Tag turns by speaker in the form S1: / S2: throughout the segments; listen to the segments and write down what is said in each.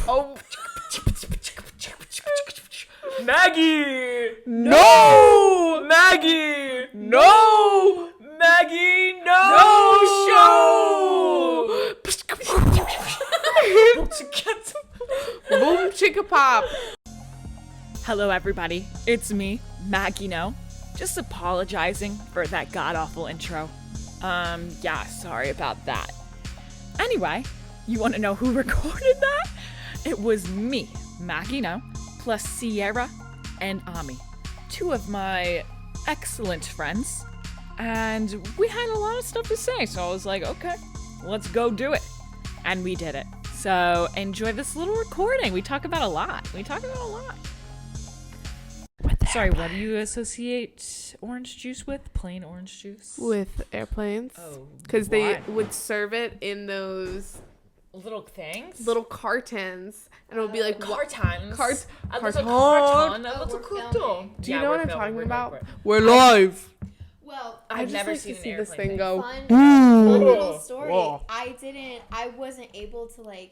S1: Oh.
S2: Maggie!
S1: No!
S2: Maggie!
S1: No!
S2: Maggie, no!
S1: No! Boom chicka pop.
S2: Hello, everybody. It's me, Maggie. No, just apologizing for that god-awful intro. Yeah, sorry about that. Anyway, you want to know who recorded that? It was me, Maggie. No, plus Sierra and Amee, two of my excellent friends, and we had a lot of stuff to say. So I was like, okay, let's go do it, and we did it. So enjoy this little recording. We talk about a lot. Sorry, what do you associate orange juice with? Plain orange juice?
S1: With airplanes.
S2: Oh,
S1: because they would serve it in those
S2: little things?
S1: little cartons. And it would be like...
S2: Cartons?
S1: Carton.
S2: A little carton. A little carton.
S1: Do you know what I'm talking about?
S3: We're live.
S4: Well,
S2: I've never
S1: like
S2: seen
S1: to
S2: an
S1: see this
S2: airplane
S1: thing go.
S4: fun little story.
S3: Whoa.
S4: I wasn't able to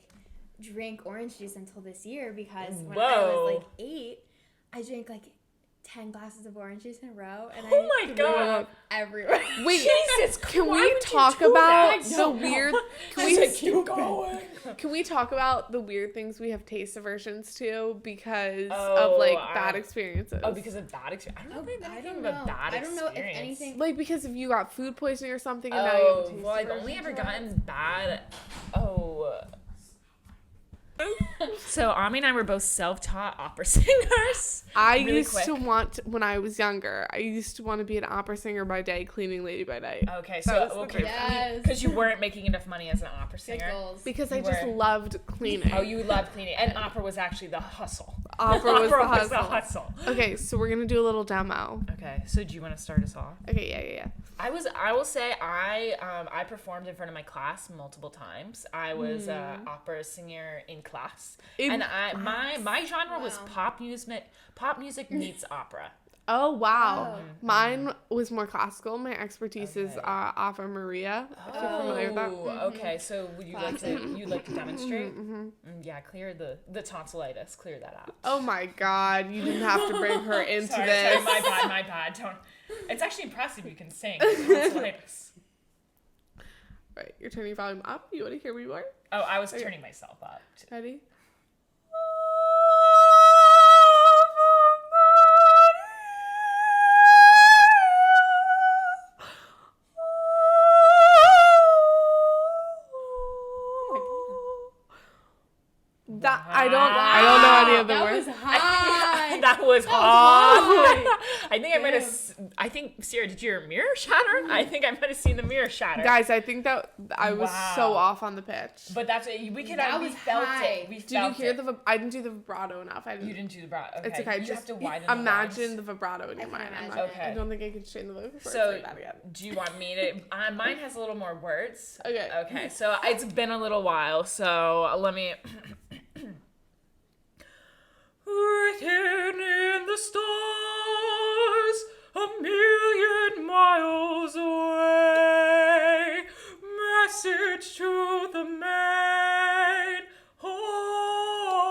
S4: drink orange juice until this year because when I
S2: Whoa.
S4: was 8, I drank 10 glasses of orange juice in a row, and
S2: Oh
S4: I
S2: my
S4: threw
S2: God.
S4: up everywhere.
S1: Wait,
S2: Jesus,
S1: can
S2: why
S1: we
S2: would you
S1: talk
S2: do
S1: about
S2: that?
S1: the
S2: No.
S1: weird...
S2: I said, keep going.
S1: Can we talk about the weird things we have taste aversions to because
S2: Oh,
S1: of bad experiences?
S2: Oh, because of bad experience. I don't think
S4: I
S2: anything
S4: don't
S2: of a
S4: know.
S2: bad
S4: I don't know if
S2: experience.
S4: anything.
S1: because if you got food poisoning or something and now you have a
S2: Oh,
S1: taste
S2: well, I've
S1: aversion
S2: only ever
S1: to it.
S2: gotten bad. Oh. So, Amee and I were both self-taught opera singers.
S1: I
S2: Really
S1: used
S2: quick.
S1: to want, when I was younger, I used to want to be an opera singer by day, cleaning lady by night.
S2: Okay,
S1: That
S2: so,
S1: was the
S2: okay,
S1: dream.
S4: Yes.
S2: because you weren't making enough money as an opera
S4: Good
S2: singer.
S4: goals.
S1: Because I
S2: You
S1: just
S2: were.
S1: loved cleaning.
S2: Oh, you loved cleaning. And opera was actually the hustle.
S1: Opera was the hustle.
S2: hustle.
S1: Okay, so we're going to do a little demo.
S2: Okay, so do you want to start us off?
S1: Okay, yeah.
S2: I will say I performed in front of my class multiple times. I was an opera singer in class, my genre was pop music meets opera.
S1: Oh, wow.
S4: Oh.
S1: Mine was more classical. My expertise is Ave Maria. If you're familiar with that.
S2: Oh, okay. So would you like to demonstrate?
S1: Mm-hmm.
S2: Yeah, clear the tonsillitis. Clear that out.
S1: Oh my God, you didn't have to bring her into
S2: Sorry,
S1: this.
S2: my bad. Don't. It's actually impressive you can sing. Tonsillitis.
S1: Right, you're turning your volume up. You want to hear me more?
S2: Oh, I was turning myself up.
S1: Ready? That I don't know any of the
S4: That
S1: words.
S4: was high.
S2: That was hard. I think Sierra, did your mirror shatter? I think I might have seen the mirror shatter.
S1: Guys, I think that I was so
S2: Wow.
S1: off on the pitch.
S2: But that's it. We could
S4: That
S2: have. We
S4: was
S2: felt
S4: high.
S2: it. We
S1: Did you
S2: felt
S1: hear
S2: it.
S1: the? I didn't do the vibrato enough.
S2: You didn't do the vibrato. Okay.
S1: It's okay.
S2: You
S1: Just
S2: have to widen
S1: imagine
S2: the
S1: the vibrato in your mind.
S4: imagine
S2: Okay.
S1: I don't think I can strain the voice before
S2: So,
S1: I say that again.
S2: do you want me to? Mine has a little more words.
S1: Okay.
S2: Okay. So it's been a little while. So let me. Written in the stars, a million miles away, message to the main. Oh,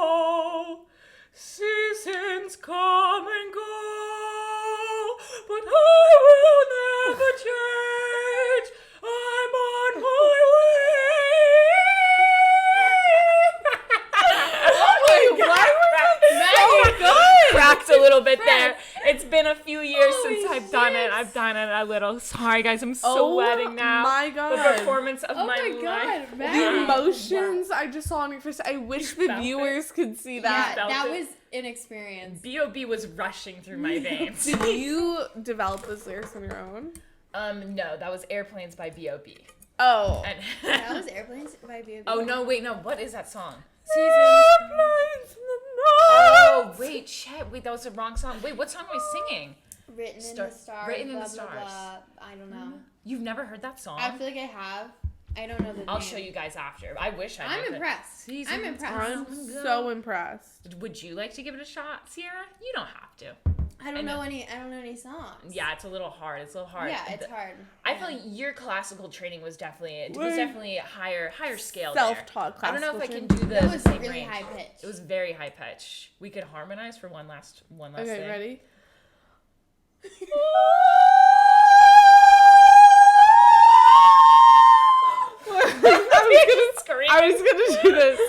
S2: seasons come and go, but I will never change. I'm on my way.
S1: Why
S2: Cracked a little bit there. It's been a few years since I've done it. I've done it a little. Sorry, guys. I'm sweating now.
S1: My
S2: The
S1: God.
S2: performance of
S4: Oh
S2: my
S4: my
S2: life.
S4: God,
S1: The
S4: Maggie.
S1: emotions I just saw on your face. I wish the
S2: felt it?
S1: viewers could see
S4: Yeah,
S1: that.
S2: felt
S4: that
S2: it.
S4: was an experience.
S2: B.O.B. was rushing through my veins.
S1: Did you develop those lyrics on your own?
S2: No, that was Airplanes by B.O.B.
S1: Oh.
S2: And
S4: That was Airplanes by B.O.B.
S2: oh, no, wait, no. What is that song?
S1: Airplanes in the
S2: Oh,
S1: night.
S2: wait, shit. Wait, that was the wrong song. Wait, what song am I singing?
S4: Written in
S2: Star-
S4: the stars.
S2: Written in
S4: blah,
S2: the
S4: blah,
S2: stars.
S4: blah. I don't know.
S2: You've never heard that song?
S4: I feel like I have. I don't know the
S2: I'll
S4: name.
S2: show you guys after. I wish I
S4: I'm
S2: knew it.
S4: impressed.
S2: Seasons
S4: I'm impressed.
S1: I'm so impressed.
S2: Would you like to give it a shot, Sierra? You don't have to.
S4: I don't know any songs.
S2: Yeah, it's a little hard.
S4: Yeah, it's hard.
S2: I feel like your classical training was definitely a higher scale.
S1: Self-taught
S2: there. I don't know
S1: classical
S2: if I can do the
S4: It was
S2: same
S4: really
S2: range.
S4: high pitch.
S2: It was very high pitch. We could harmonize for one last
S1: Okay,
S2: thing.
S1: ready? I was gonna do this.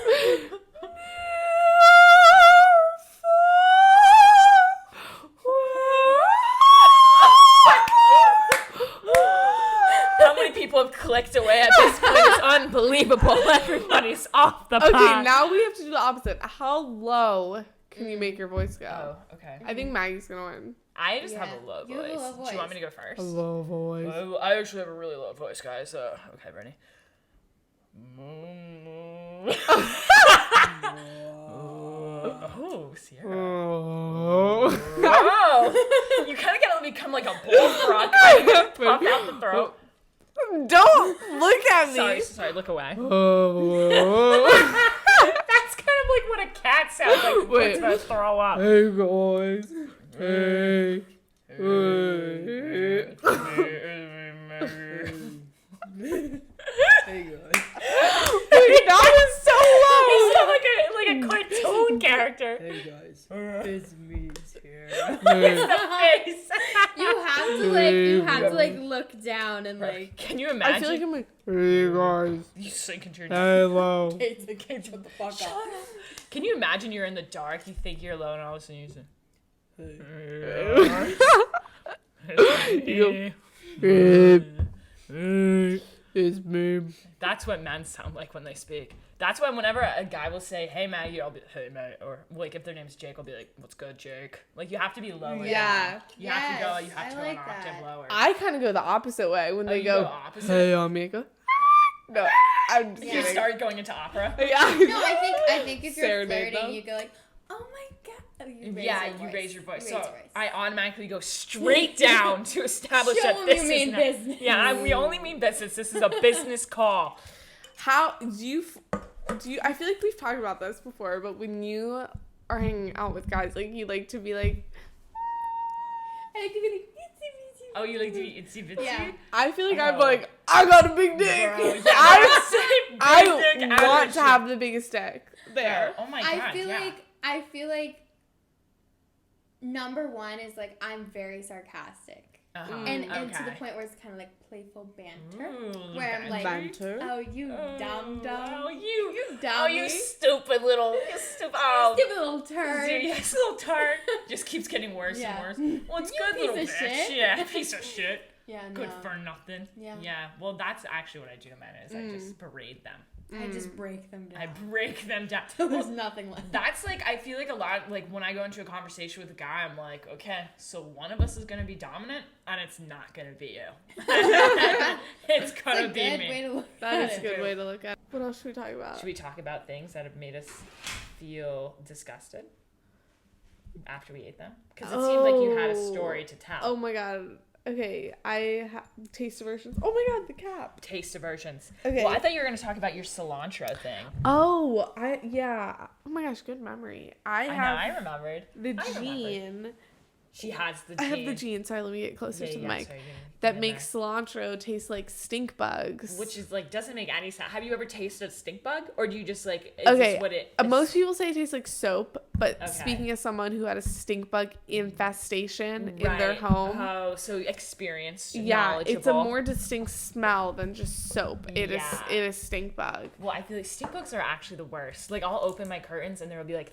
S2: How many people have clicked away at this point? It's unbelievable. Everybody's off the pot.
S1: Okay, now we have to do the opposite. How low can you make your voice go?
S2: Oh, okay.
S1: I think Maggie's gonna win.
S2: I just have a low
S4: You have a
S2: voice.
S4: low
S2: Do you
S4: voice.
S2: want me to go first?
S1: Low voice.
S2: I actually have a really low voice, guys. Okay, ready? Oh, Sierra.
S1: Oh.
S2: Whoa! You kind of gotta become like a bullfrog. Pop out the throat.
S1: Don't look at me.
S2: Sorry, look away.
S1: Oh.
S2: That's kind of like what a cat sounds like when it's about to throw up.
S1: Hey guys. Hey. Hey guys. Wait, that is so low.
S2: You sound like a cartoon character.
S3: Hey guys, it's me here.
S2: Face.
S4: You have to look down and like.
S2: Can you
S1: I
S2: imagine?
S1: feel like I'm like, hey guys.
S2: You sink into your
S1: Hello.
S3: Shut the fuck up.
S2: Can you imagine you're in the dark, you think you're alone, and all of a sudden you say,
S1: It's me.
S2: That's what men sound like when they speak. That's why whenever a guy will say, hey Maggie, I'll be, hey mate. Or like if their name's Jake, I'll be like, what's good, Jake? Like you have to be lower.
S1: Yeah.
S2: You have to go
S4: I
S2: an
S4: like
S2: octave
S4: that.
S2: lower.
S1: I kind of go the opposite way when they
S2: you
S1: go,
S2: opposite?
S1: hey, Amika. No, I'm just
S2: You
S1: kidding.
S2: start going into opera.
S1: Yeah.
S4: No, I think if you're
S1: Serenade
S4: flirting,
S1: them.
S4: You go like, oh my god. You
S2: raise your voice.
S4: You raise
S2: So
S4: your voice.
S2: I automatically go straight down to establish
S4: Show
S2: that
S4: 'em
S2: this
S4: you mean
S2: is
S4: business.
S2: Yeah, we only mean business. This is a business call.
S1: How do you? I feel like we've talked about this before, but when you are hanging out with guys, like you like to be like,
S4: I like to be like, itsy
S2: Oh, you like to be itsy bitsy?
S4: Yeah.
S1: I feel like I'm
S2: Oh.
S1: like, I got a big dick.
S2: Bro, yeah,
S1: I
S2: big dick
S1: want
S2: average.
S1: to have the biggest dick there.
S2: Oh my god.
S4: I feel like number one is like I'm very sarcastic.
S2: Uh-huh.
S4: And to the
S2: Okay.
S4: point where it's kind of like playful banter.
S2: Ooh,
S4: Where I'm like,
S1: Banter.
S4: oh, you dumb.
S2: Oh, you
S4: dummy.
S2: Oh, you stupid little. You stupid. Oh,
S4: Stupid little turd.
S2: Yes, little tart. Just keeps getting worse
S4: Yeah.
S2: and worse. Well, it's
S4: You
S2: good, little
S4: piece of
S2: bitch.
S4: shit.
S2: Yeah, piece of shit.
S4: Yeah, no.
S2: Good for nothing.
S4: Yeah.
S2: Yeah. Well, that's actually what I do to men is I just berate them.
S4: I just break them down.
S2: I break them down.
S4: Till there's nothing left.
S2: That's like, I feel like a lot, like when I go into a conversation with a guy, I'm like, okay, so one of us is going to be dominant and it's not going to be you. It's going to
S4: It's a
S2: be
S4: good
S2: me.
S4: way to look
S1: That
S4: at
S1: is a
S4: it.
S1: good way to look at it. What else should we talk about?
S2: Should we talk about things that have made us feel disgusted after we ate them? Because it seemed like you had a story to tell.
S1: Oh my god. Okay, taste aversions. Oh my god, the cap.
S2: Taste aversions.
S1: Okay.
S2: Well, I thought you were going to talk about your cilantro thing.
S1: Oh, yeah. Oh my gosh, good memory. I
S2: I
S1: have
S2: remembered.
S1: the
S2: I remembered.
S1: gene.
S2: She has the
S1: I
S2: gene.
S1: have the gene. Sorry, let me get closer to the mic.
S2: sorry,
S1: That makes cilantro taste like stink bugs.
S2: Which is like doesn't make any sense. Have you ever tasted a stink bug, or do you just like? Is
S1: Okay,
S2: this what it?
S1: most people say it tastes like soap, but
S2: Okay.
S1: speaking as someone who had a stink bug infestation in their home,
S2: Oh, so experienced.
S1: yeah, it's a
S2: knowledgeable.
S1: more distinct smell than just soap. It is
S2: Yeah.
S1: it is stink bug.
S2: Well, I feel like stink bugs are actually the worst. Like I'll open my curtains and there will be like,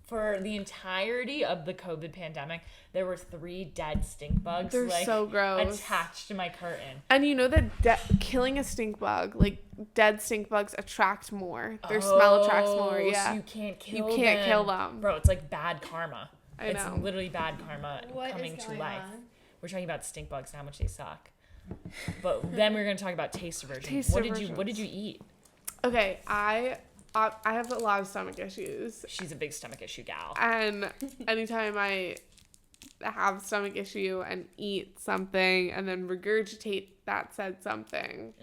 S2: for the entirety of the COVID pandemic, there were 3 dead stink bugs.
S1: They're
S2: like,
S1: so gross.
S2: attached to my curtain.
S1: And you know that killing a stink bug, like dead stink bugs, attract more. Their smell attracts more. Yeah,
S2: So you can't kill
S1: You can't
S2: them.
S1: kill them.
S2: Bro, it's like bad karma.
S1: I
S2: It's
S1: know.
S2: literally bad karma
S4: What
S2: coming
S4: is
S2: to
S4: going
S2: life.
S4: on?
S2: We're talking about stink bugs and how much they suck. But then we're gonna talk about taste aversion.
S1: Taste
S2: What did you
S1: aversions.
S2: eat?
S1: Okay, I have a lot of stomach issues,
S2: She's a big stomach issue gal.
S1: and anytime I have stomach issue and eat something and then regurgitate that said something,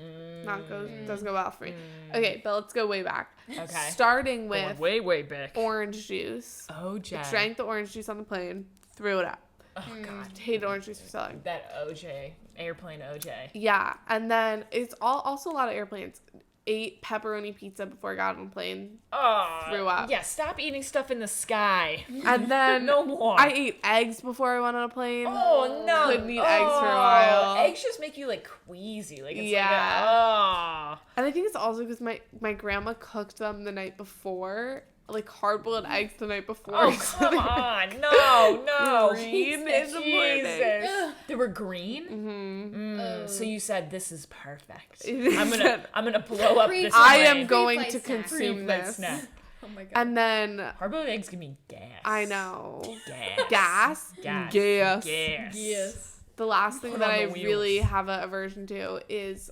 S1: doesn't go well for me. Okay, but let's go way back.
S2: Okay.
S1: Starting with
S2: Going way back.
S1: orange juice.
S2: Oh, Jack.
S1: Drank the orange juice on the plane, threw it up.
S2: Oh God.
S1: Hated orange juice for selling.
S2: That OJ, airplane OJ.
S1: Yeah, and then it's also a lot of airplanes. Ate pepperoni pizza before I got on a plane.
S2: Oh,
S1: Threw up.
S2: Yeah, stop eating stuff in the sky.
S1: And then
S2: No more.
S1: I ate eggs before I went on a plane.
S2: Oh no!
S1: Couldn't eat eggs for a while.
S2: Eggs just make you like queasy. Like it's
S1: Yeah.
S2: like
S1: And I think it's also because my grandma cooked them the night before, like hard-boiled eggs the night before.
S2: oh come on! No.
S1: Green in the morning.
S2: Jesus. They were green.
S1: Mm-hmm.
S2: So you said this is perfect.
S1: Said,
S2: I'm gonna blow up this.
S1: I
S2: plane.
S1: am going
S4: Pre-flight
S1: to
S4: snack.
S1: consume
S2: Pre-flight
S1: this.
S2: snack.
S4: Oh my god.
S1: And then
S2: Hard-boiled eggs give me gas.
S1: I know
S2: Gas.
S1: gas.
S3: Yes.
S1: The last thing
S2: Put
S1: that
S2: on
S1: I
S2: the wheels.
S1: really have an aversion to is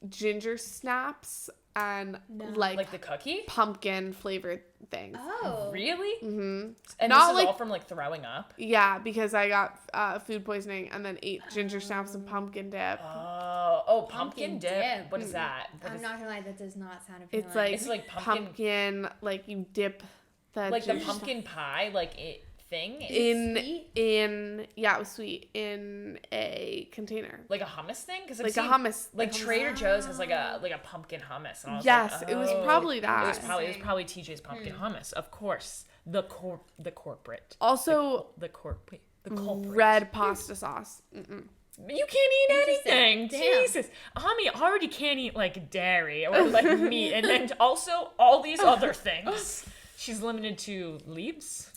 S1: ginger snaps and
S2: Like the cookie?
S1: pumpkin flavored things.
S4: Oh.
S2: Really?
S1: Mm-hmm.
S2: And
S1: Not
S2: this is
S1: like-
S2: all from like throwing up.
S1: Yeah, because I got food poisoning and then ate ginger snaps and pumpkin dip.
S2: Oh, pumpkin
S4: Pumpkin
S2: dip.
S4: dip.
S2: What is that?
S4: I'm not gonna lie, that does not sound appealing.
S1: It's like,
S2: It's like pumpkin-
S1: like you dip the
S2: like the
S1: ginger
S2: pumpkin pie, like it thing.
S4: Sweet?
S1: in yeah, it was sweet in a container.
S2: Like a hummus thing, because
S1: Like a hummus.
S2: Like Trader Joe's has like a pumpkin hummus. And I was
S1: Yes,
S2: like,
S1: it was
S2: oh.
S1: probably
S2: It
S1: that.
S2: was probably TJ's pumpkin hummus, of course. The corporate.
S1: Also,
S2: The culprit.
S1: red pasta sauce. Mm-mm.
S2: You can't eat anything.
S4: Interesting. Damn.
S2: Jesus. Ami already can't eat like dairy or like meat. And then also all these other things. She's limited to leaves.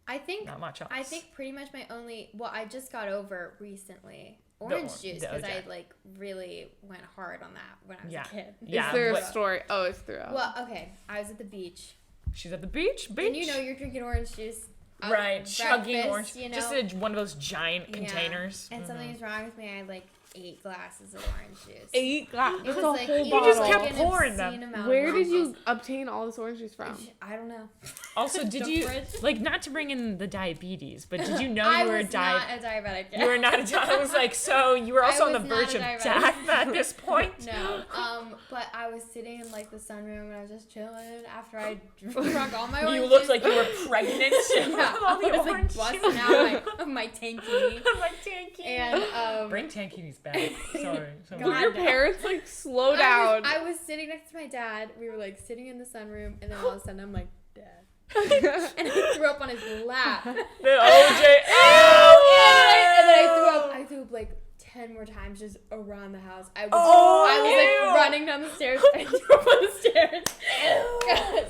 S4: I think
S2: Not much else.
S4: I think pretty much my only I just got over recently orange juice
S2: the
S4: because I
S2: OJ.
S4: like really went hard on that when I was
S2: Yeah.
S4: a kid.
S2: Yeah.
S1: Is there a
S2: what-
S1: story? Oh, it's through.
S4: Well, okay, I was at the beach,
S2: She's at the beach.
S4: and you know you're drinking orange juice.
S2: Right, chugging
S4: breakfast,
S2: orange. Just one of those giant
S4: Yeah.
S2: containers.
S4: And something was wrong with me. I had like 8 glasses of orange juice.
S1: 8 glasses.
S4: It
S1: That's
S4: was
S1: a
S4: like
S1: whole
S4: you
S1: bottle.
S2: just kept
S4: an
S2: pouring them.
S4: obscene amount
S1: Where
S4: of
S1: did
S4: orange
S1: you
S4: juice.
S1: obtain all this orange juice from?
S4: I don't know.
S2: Also, did
S4: The
S2: you
S4: fridge.
S2: like not to bring in the diabetes, but did you know
S4: I
S2: you were
S4: was not a diabetic.
S2: You were not a diabetic. I was like, so you were also on the
S4: was not
S2: verge
S4: a
S2: of
S4: diabetic.
S2: death at this point.
S4: No, but I was sitting in like the sunroom and I was just chilling after I drunk all my orange
S2: You looked
S4: juice.
S2: like you were pregnant.
S4: Yeah,
S2: all the
S4: I was
S2: orange
S4: like
S2: juice.
S4: busting out my tankini.
S2: My tankini.
S4: And
S2: Bring tankinis back. Sorry.
S1: Will
S4: God,
S1: your
S4: no.
S1: parents like slow down?
S4: I was sitting next to my dad. We were like sitting in the sunroom, and then all of a sudden I'm like, Dad. And I threw up on his lap.
S2: The OJ. Oh,
S4: And then I threw up like 10 more times just around the house. I was
S2: ew.
S4: like running down the stairs. I threw up on the stairs.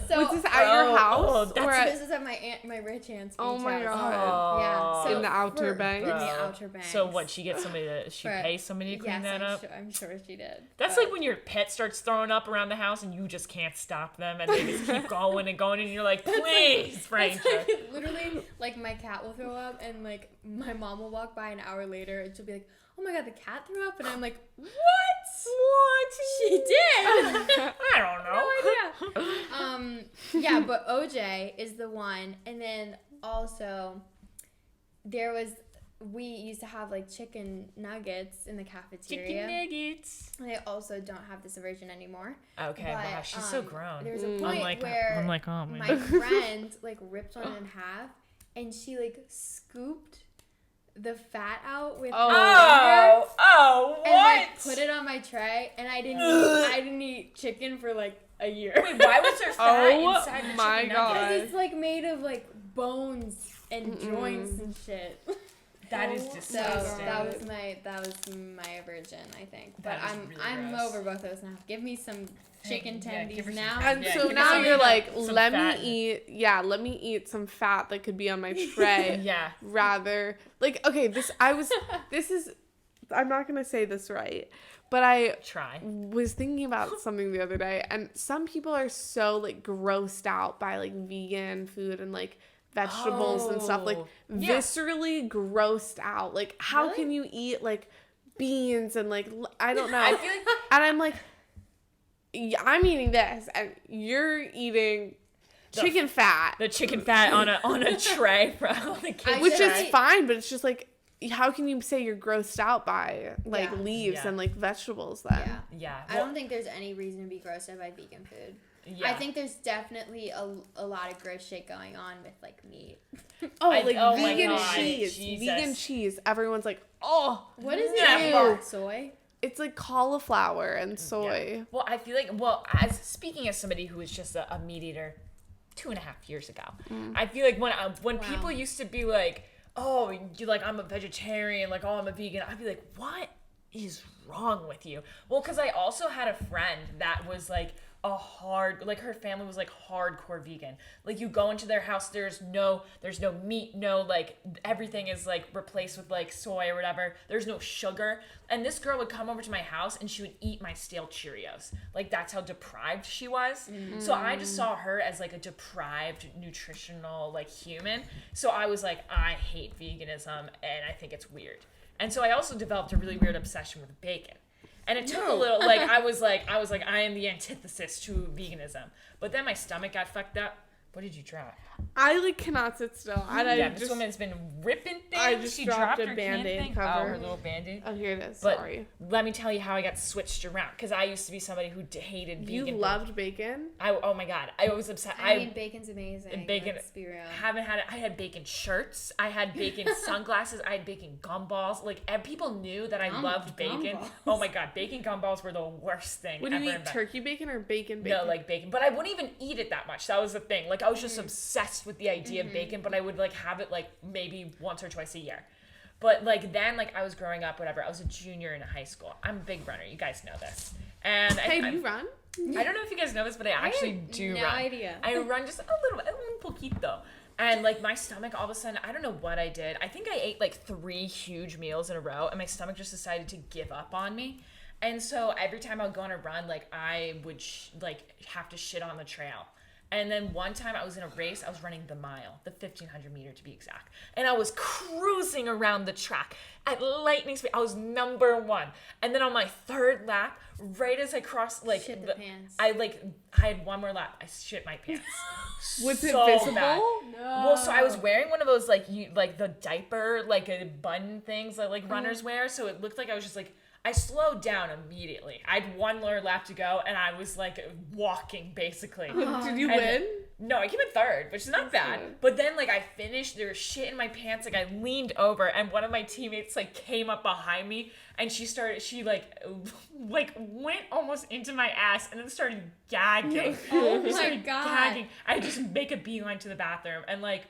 S4: So
S1: Was this at your house?
S2: oh,
S1: or
S2: that's-
S1: at,
S4: this is at my rich aunt's beach
S1: Oh my
S4: house.
S1: God.
S4: Yeah. So
S1: In the Outer
S4: in
S1: Banks?
S4: the Outer Banks.
S2: So what? She gets somebody to. She
S4: Right.
S2: pays somebody to clean
S4: Yes,
S2: that up.
S4: I'm sure she did.
S2: That's
S4: But-
S2: like when your pet starts throwing up around the house and you just can't stop them and they just keep going and going and you're like, please, Frank.
S4: It's like, literally, like my cat will throw up and like my mom will walk by an hour later and she'll be like, "Oh my god, the cat threw up," and I'm like, "What?
S2: What?
S4: She did."
S2: I don't know.
S4: No idea. Yeah, but OJ is the one, and then also we used to have like chicken nuggets in the cafeteria.
S2: Chicken nuggets.
S4: And I also don't have this version anymore.
S2: Okay,
S4: But,
S2: wow, she's so grown.
S4: There was a
S1: Mm.
S4: point where
S2: I'm like, oh
S4: my friend like ripped one in half, and she like scooped the fat out with her fingers.
S2: Oh,
S4: And like put it on my tray, and I didn't eat chicken for like a year.
S2: Wait, why was there fat
S1: Oh
S2: inside the
S1: my
S2: chicken
S1: God.
S2: nugget?
S4: Because it's like made of like bones and joints and shit.
S2: That is
S4: So
S2: disgusting.
S4: that was my aversion, I think. But
S2: That is
S4: I'm
S2: really
S4: I'm
S2: gross.
S4: over both those now. Give me some chicken
S2: yeah, give her
S4: tendies
S2: some
S4: now.
S1: And
S2: Yeah,
S1: so
S2: give me
S1: now
S2: some-
S1: you're like,
S2: some
S1: let
S2: fat.
S1: me eat some fat that could be on my tray.
S2: Yeah.
S1: Rather, like, okay, I'm not gonna say this right, but I
S2: Try.
S1: was thinking about something the other day, and some people are so like grossed out by like vegan food and like vegetables and stuff, like
S2: yeah.
S1: viscerally grossed out. Like, how
S4: Really?
S1: can you eat like beans and like I don't know.
S2: I feel like
S1: And I'm like, yeah, I'm eating this, and you're eating chicken fat,
S2: the chicken fat on a tray from the kids'
S1: which
S2: tray.
S1: is fine, but it's just like, how can you say you're grossed out by like
S4: Yeah.
S1: leaves
S2: Yeah.
S1: and like vegetables then?
S4: Yeah.
S2: Yeah.
S4: I don't think there's any reason to be grossed out by vegan food. I think there's definitely a lot of gross shit going on with like meat.
S1: Vegan cheese.
S2: Jesus.
S1: Vegan cheese. Everyone's like, oh,
S4: What is
S2: Never.
S4: it? Soy?
S1: it's like cauliflower and soy.
S2: Yeah. Well, I feel like, as speaking as somebody who was just a meat eater 2.5 years ago, I feel like when people used to be like, oh, you like, I'm a vegetarian, like, oh, I'm a vegan, I'd be like, what is wrong with you? Well, because I also had a friend that was like her family was like hardcore vegan. Like, you go into their house, there's no meat, no, like, everything is like replaced with like soy or whatever. There's no sugar. And this girl would come over to my house and she would eat my stale Cheerios. Like, that's how deprived she was. So I just saw her as like a deprived nutritional like human. So I was like, I hate veganism and I think it's weird. And so I also developed a really weird obsession with bacon. And it took a little, like, I was like, I am the antithesis to veganism. But then my stomach got fucked up. What did you try?
S1: I like cannot sit still.
S2: This woman's been ripping things.
S1: I just dropped a
S2: her
S1: Band-Aid
S2: can thing.
S1: cover.
S2: Oh, her little Band-Aid.
S1: Oh, here it is.
S2: But
S1: Sorry.
S2: let me tell you how I got switched around. Because I used to be somebody who hated vegan.
S1: You loved bacon?
S2: Oh my God. I was obsessed.
S4: I mean, bacon's amazing.
S2: Bacon.
S4: Let's be real.
S2: Haven't had it. I had bacon shirts. I had bacon sunglasses. I had bacon gumballs. Like, people knew that I loved bacon.
S4: Gumballs.
S2: Oh my God. Bacon gumballs were the worst thing
S1: Would
S2: ever.
S1: you eat turkey bacon or bacon bacon?
S2: No, like bacon. But I wouldn't even eat it that much. That was the thing. Like, I was just obsessed with the idea of bacon, but I would like have it like maybe once or twice a year. But like then, like I was growing up, whatever. I was a junior in high school. I'm a big runner. You guys know this. And
S1: Hey, do you run?
S2: I don't know if you guys know this, but I actually do
S4: no
S2: run.
S4: idea.
S2: I run just a little poquito. And like my stomach, all of a sudden, I don't know what I did. I think I ate like 3 huge meals in a row, and my stomach just decided to give up on me. And so every time I would go on a run, like I would have to shit on the trail. And then one time I was in a race, I was running the mile, the 1,500 meter to be exact. And I was cruising around the track at lightning speed. I was number 1. And then on my 3rd lap, right as I crossed, like,
S4: Shit the pants.
S2: I had one more lap. I shit my pants.
S1: Was it
S2: So
S1: visible?
S2: bad.
S4: No.
S2: Well, so I was wearing one of those, like the diaper, like a bun things that like runners wear. So it looked like I was just like, I slowed down immediately. I had one more lap to go, and I was like walking basically.
S1: Did you
S2: And-
S1: win?
S2: No, I came in 3rd, which is not bad.
S1: good.
S2: But then, like, I finished. There was shit in my pants. Like, I leaned over, and one of my teammates like came up behind me, and she went almost into my ass, and then started gagging.
S4: Oh
S2: She
S4: my
S2: started
S4: God.
S2: gagging. I just make a beeline to the bathroom, and like.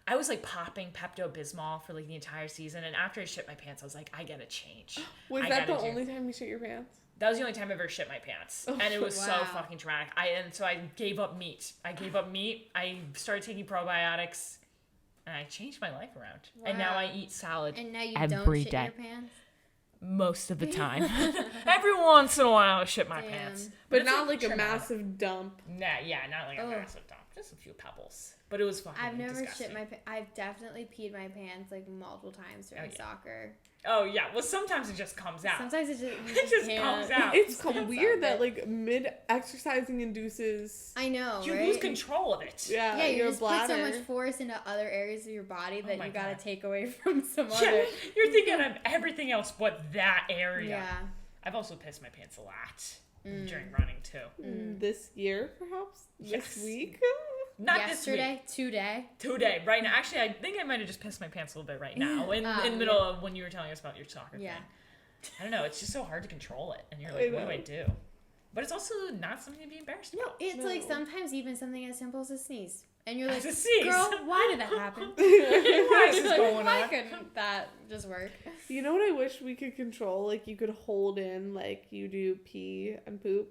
S2: I was like popping Pepto-Bismol for like the entire season, and after I shit my pants, I was like, I gotta change.
S1: Was
S2: I
S1: that the
S2: gotta do-
S1: only time you shit your pants?
S2: That was the only time I ever shit my pants, and it was so
S4: Wow.
S2: fucking traumatic. So I gave up meat. I started taking probiotics, and I changed my life around. And now I eat salad
S4: And now you
S2: every
S4: don't shit
S2: day.
S4: your pants?
S2: most of the time. Every once in a while, I shit my
S4: Damn.
S2: pants,
S1: But
S2: it's
S1: not like a
S2: traumatic.
S1: massive dump.
S2: Nah, yeah, not like a
S4: Ugh.
S2: massive dump. Just a few pebbles. But it was fucking
S4: I've never
S2: disgusting.
S4: shit my I've definitely peed my pants like multiple times during
S2: yeah.
S4: soccer.
S2: Oh, yeah. Well, sometimes it just comes out.
S4: Sometimes it just,
S2: It just comes out.
S1: It's
S4: Can't
S1: weird
S4: stop
S1: that
S4: it.
S1: like mid-exercising induces.
S4: I know,
S2: You
S4: right?
S2: lose control of it.
S1: Yeah,
S4: You
S1: your
S4: just
S1: bladder.
S4: put so much force into other areas of your body that
S2: my
S4: you gotta
S2: God.
S4: take away from some
S2: Yeah,
S4: other.
S2: you're thinking of everything else but that area.
S4: Yeah.
S2: I've also pissed my pants a lot during running, too.
S1: This year, perhaps?
S2: Yes.
S1: This week?
S2: Not
S4: Yesterday, today.
S2: this week. Today, right now. Actually, I think I might have just pissed my pants a little bit right now in the middle of when you were telling us about your soccer
S4: Yeah.
S2: thing. I don't know. It's just so hard to control it. And you're
S1: I
S2: like, what do
S1: know.
S2: I do? But it's also not something to be embarrassed
S4: No,
S2: about.
S4: it's like
S1: No.
S4: sometimes even something as simple as a sneeze. And you're like,
S2: As a sneeze.
S4: girl, why did that happen?
S2: Why is this
S4: Like,
S2: going
S4: why
S2: on?
S4: couldn't that just work?
S1: You know what I wish we could control? Like you could hold in like you do pee and poop.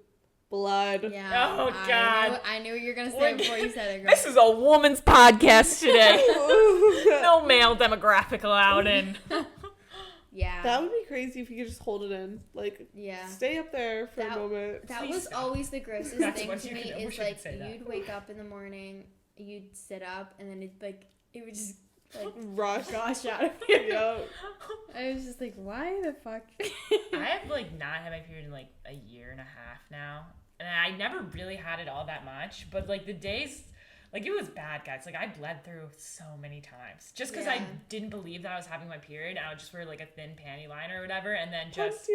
S1: Blood.
S4: Yeah.
S2: Oh, God.
S4: I knew what you were gonna say
S2: We're-
S4: before you said it, girl.
S2: This is a woman's podcast today. No male demographic allowed in.
S4: Yeah.
S1: That would be crazy if you could just hold it in. Like
S4: Yeah.
S1: stay up there for a moment.
S4: That
S2: Please
S4: was
S2: stop.
S4: always the grossest
S2: That's
S4: thing
S2: what
S4: to
S2: you
S4: me
S2: could- I
S4: is
S2: wish I could
S4: like
S2: say that.
S4: you'd wake up in the morning, you'd sit up, and then it would just like
S1: Rush.
S4: gosh out of you.
S1: Yep.
S4: I was just like, why the fuck?
S2: I have like not had my period in like a year and a half now, and I never really had it all that much. But like the days, Like, it was bad, guys. Like, I bled through so many times. Just because I didn't believe that I was having my period. I would just wear, like, a thin panty liner or whatever. And then just...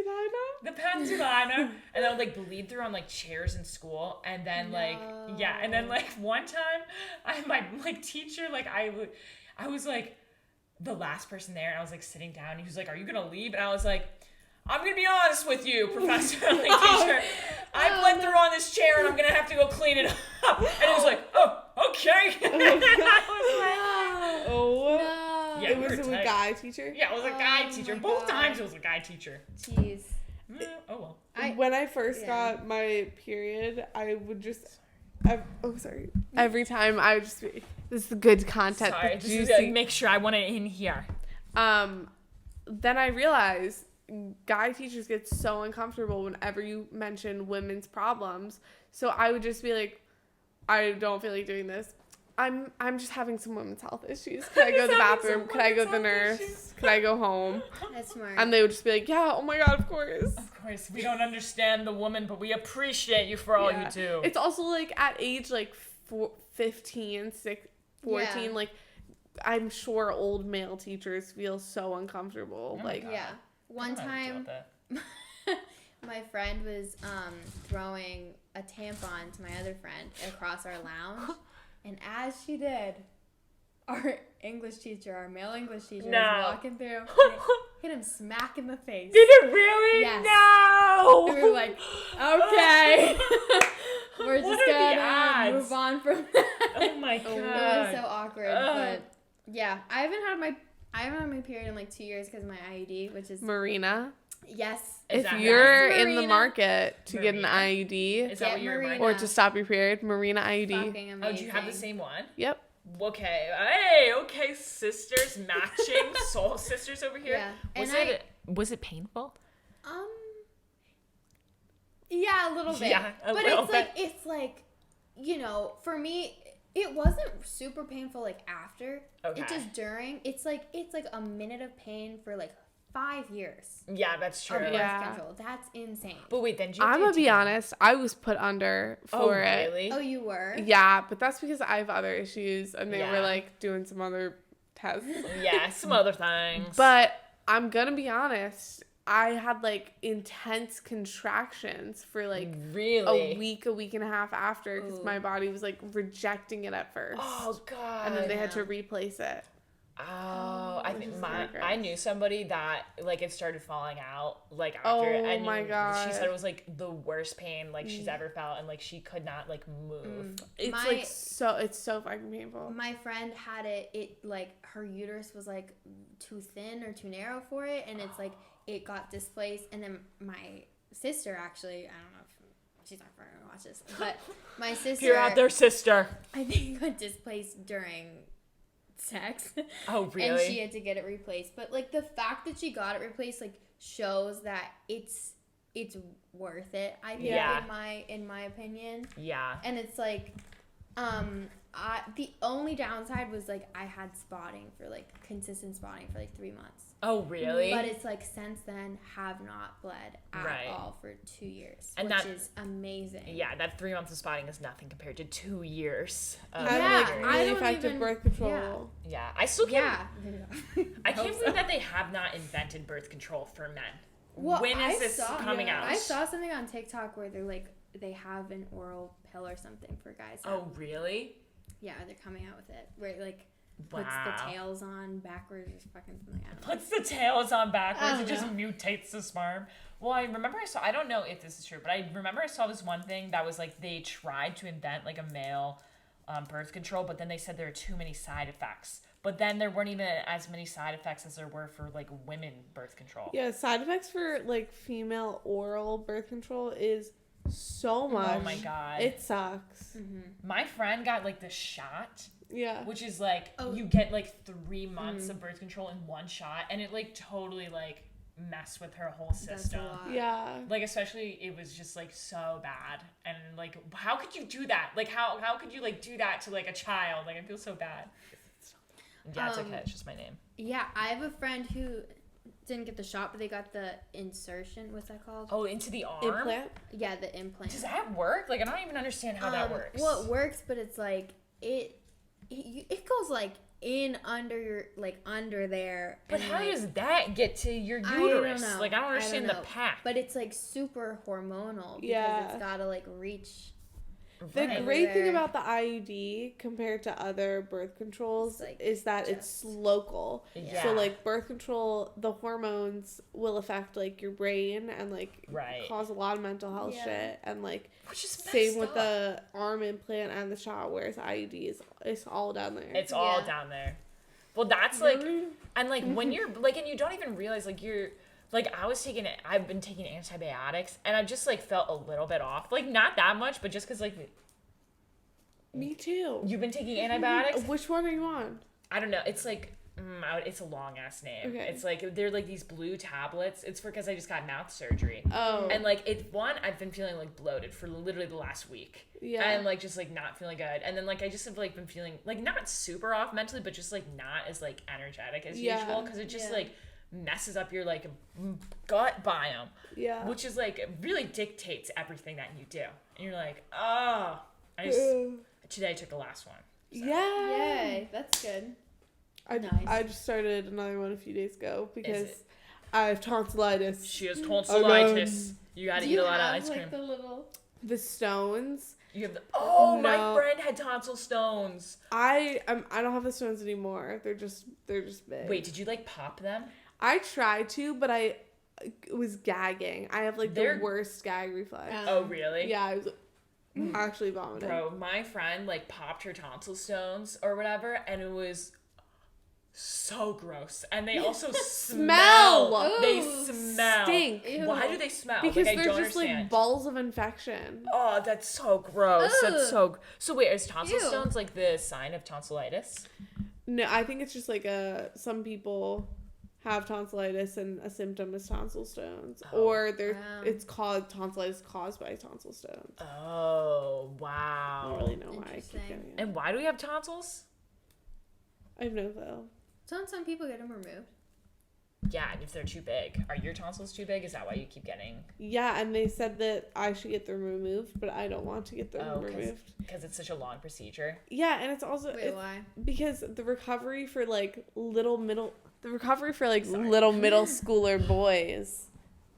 S2: The panty liner. And I would, like, bleed through on, like, chairs in school. And then, like... Yeah. And then, like, one time, my, like, teacher, like, I was, like, the last person there. And I was, like, sitting down. He was like, are you going to leave? And I was like... I'm going to be honest with you, professor, like, teacher. I bled through on this chair and I'm going to have to go clean it up. And he was like, oh, okay. And I was like,
S1: oh.
S2: No. Yeah,
S1: it was a guy teacher?
S2: Yeah, it was a guy teacher. Both times it was a guy teacher.
S4: Jeez.
S2: Oh, well.
S1: When I first got my period, I would just... sorry. Every time I would just be... This is good content.
S2: Sorry, just to make sure I want it in here.
S1: Then I realized... guy teachers get so uncomfortable whenever you mention women's problems. So I would just be like, I don't feel like doing this. I'm just having some women's health issues. Could I go to the bathroom? Could I go to the nurse? Could I go home?
S4: That's smart.
S1: And they would just be like, yeah, oh my God, of course.
S2: Of course. We don't understand the woman, but we appreciate you for all you do.
S1: It's also like at age like 15, 14, like I'm sure old male teachers feel so uncomfortable.
S4: One time, my friend was throwing a tampon to my other friend across our lounge, and as she did, our English teacher, our male English teacher, was walking through and hit him smack in the face.
S2: Did it really?
S4: Yes.
S2: No!
S4: And we were like, okay. We're just gonna move on from that.
S2: Oh my God.
S4: It was so awkward, but yeah, I haven't had my period in like 2 years because of my IUD, which is
S1: Marina.
S4: Yes.
S1: If you're in the market to get an IUD,
S2: is that what you're
S1: or to stop your period, Marina IUD.
S4: Fucking amazing.
S2: Oh, do you have the same one?
S1: Yep.
S2: Okay. Hey, okay, sisters, matching soul sisters over here.
S4: Yeah.
S2: Was it painful?
S4: Yeah, a little bit.
S2: Yeah,
S4: but it's like, you know, for me, it wasn't super painful like after.
S2: Okay.
S4: It just during. It's like a minute of pain for like 5 years.
S2: Yeah, that's true.
S4: Of birth control. That's insane.
S2: But wait, then
S1: I'm gonna be honest. I was put under for it.
S2: Really?
S4: Oh, you were?
S1: Yeah, but that's because I have other issues, and they were like doing some other tests.
S2: Yeah, some other things.
S1: But I'm gonna be honest. I had like intense contractions for like a week and a half after because my body was like rejecting it at first.
S2: Oh God!
S1: And then they had to replace it.
S2: Oh, I think I knew somebody that like it started falling out like after.
S1: Oh my God!
S2: She said it was like the worst pain like she's ever felt, and like she could not like move.
S1: It's so fucking painful.
S4: My friend had it. It like her uterus was like too thin or too narrow for it, and it's like. It got displaced, and then my sister actually, I don't know if she's not going to watch this, but my sister...
S2: You're out there, sister.
S4: I think got displaced during sex.
S2: Oh, really?
S4: And she had to get it replaced. But, like, the fact that she got it replaced, like, shows that it's worth it, I think, in my opinion.
S2: Yeah.
S4: And it's, like, the only downside was, like, I had spotting for, like, consistent spotting for, like, 3 months.
S2: Oh, really?
S4: But it's like since then have not bled at all for 2 years,
S2: and
S4: which is amazing.
S2: Yeah, that 3 months of spotting is nothing compared to 2 years.
S1: Really effective birth control.
S2: Yeah, I still can't.
S4: Yeah.
S2: I can't believe that they have not invented birth control for men.
S4: Well,
S2: when is this coming out?
S4: I saw something on TikTok where they're like they have an oral pill or something for guys.
S2: Oh, really?
S4: Yeah, they're coming out with it where it like puts the tails on backwards or fucking something. I don't know.
S2: Puts the tails on backwards. It just mutates the sperm. Well, I remember I don't know if this is true, but I remember I saw this one thing that was like they tried to invent like a male birth control, but then they said there are too many side effects. But then there weren't even as many side effects as there were for like women birth control.
S1: Yeah, side effects for like female oral birth control is so much.
S2: Oh my God.
S1: It sucks.
S4: Mm-hmm.
S2: My friend got like the shot.
S1: Yeah.
S2: Which is like you get like 3 months of birth control in one shot, and it like totally like messed with her whole system.
S1: Yeah.
S2: Like especially it was just like so bad, and like how could you do that? Like how could you like do that to like a child? Like I feel so bad. Yeah, it's okay. It's just my name.
S4: Yeah, I have a friend who didn't get the shot, but they got the insertion. What's that called?
S2: Oh, into the arm?
S1: Implant?
S4: Yeah, the implant.
S2: Does that work? Like I don't even understand how that works.
S4: Well, it works, but it's like it goes like in under your like under there.
S2: But
S4: and,
S2: how
S4: like,
S2: does that get to your
S4: I
S2: uterus?
S4: don't know.
S2: Like I don't understand the
S4: know.
S2: path.
S4: But it's like super hormonal because
S1: Yeah.
S4: it's gotta like reach.
S1: The
S2: Right.
S1: great thing
S4: Everywhere.
S1: about the IUD compared to other birth controls
S4: It's, like,
S1: is that it's
S4: just-
S1: local.
S2: Yeah.
S1: So like birth control, the hormones will affect like your brain and like
S2: Right.
S1: cause a lot of mental health
S4: Yeah.
S1: shit, and like
S2: Which is
S1: same
S2: messed
S1: with
S2: up.
S1: the arm implant and the shot, whereas IUD is it's all down there.
S2: It's all
S4: Yeah.
S2: down there. Well, that's like,
S1: Really?
S2: and like when you're like, and you don't even realize like you're like I've been taking antibiotics, and I just like felt a little bit off, like not that much, but just because like
S1: Me too.
S2: you've been taking antibiotics.
S1: Which one are you on?
S2: I don't know. It's like it's a long ass name.
S1: Okay.
S2: It's like they're like these blue tablets. It's because I just got mouth surgery.
S1: Oh.
S2: And like it's one, I've been feeling like bloated for literally the last week.
S1: Yeah.
S2: And like just like not feeling good. And then like I just have like been feeling like not super off mentally, but just like not as like energetic as
S1: Yeah.
S2: usual, because it just
S4: Yeah.
S2: like messes up your like gut biome,
S1: Yeah.
S2: which is like really dictates everything that you do. And you're like, oh, today I took the last one.
S1: Yeah.
S4: Yay, that's good.
S1: Nice.
S4: Nice.
S1: I just started another one a few days ago because
S2: it?
S1: I have tonsillitis.
S2: She has tonsillitis. You gotta
S4: Do
S2: eat
S4: you
S2: a lot of
S4: have,
S2: ice cream.
S4: like, the little...
S1: The stones.
S2: You have the
S1: No.
S2: my friend had tonsil stones.
S1: I don't have the stones anymore. They're just big.
S2: Wait, did you like pop them?
S1: I tried to, but I was gagging. I have like
S2: They're-
S1: the worst gag reflex.
S2: Oh really?
S1: Yeah, I was actually vomiting.
S2: Bro, my friend like popped her tonsil stones or whatever, and it was so gross. And they also smell.
S1: Smell!
S2: They
S4: Ooh,
S2: smell.
S1: stink.
S4: Ew.
S2: Why do they smell?
S1: Because
S2: like, I
S1: they're
S2: don't
S1: just
S2: understand.
S1: like balls of infection.
S2: Oh, that's so gross. That's
S4: Ugh.
S2: so wait, is tonsil
S4: Ew.
S2: stones like the sign of tonsillitis?
S1: No, I think it's just like some people have tonsillitis and a symptom is tonsil stones,
S2: Oh.
S1: or
S4: Wow.
S1: it's called tonsillitis caused by tonsil stones.
S2: Oh,
S1: I
S2: wow.
S1: don't really know why I keep
S4: Interesting.
S1: getting it.
S2: And why do we have tonsils?
S1: I have no clue.
S4: Don't some people get them removed?
S2: Yeah, if they're too big. Are your tonsils too big? Is that why you keep getting?
S1: Yeah, and they said that I should get them removed, but I don't want to get them
S2: Oh,
S1: removed.
S2: because it's such a long procedure.
S1: Yeah, and it's also
S4: Wait, why?
S1: because the recovery for like little middle schooler boys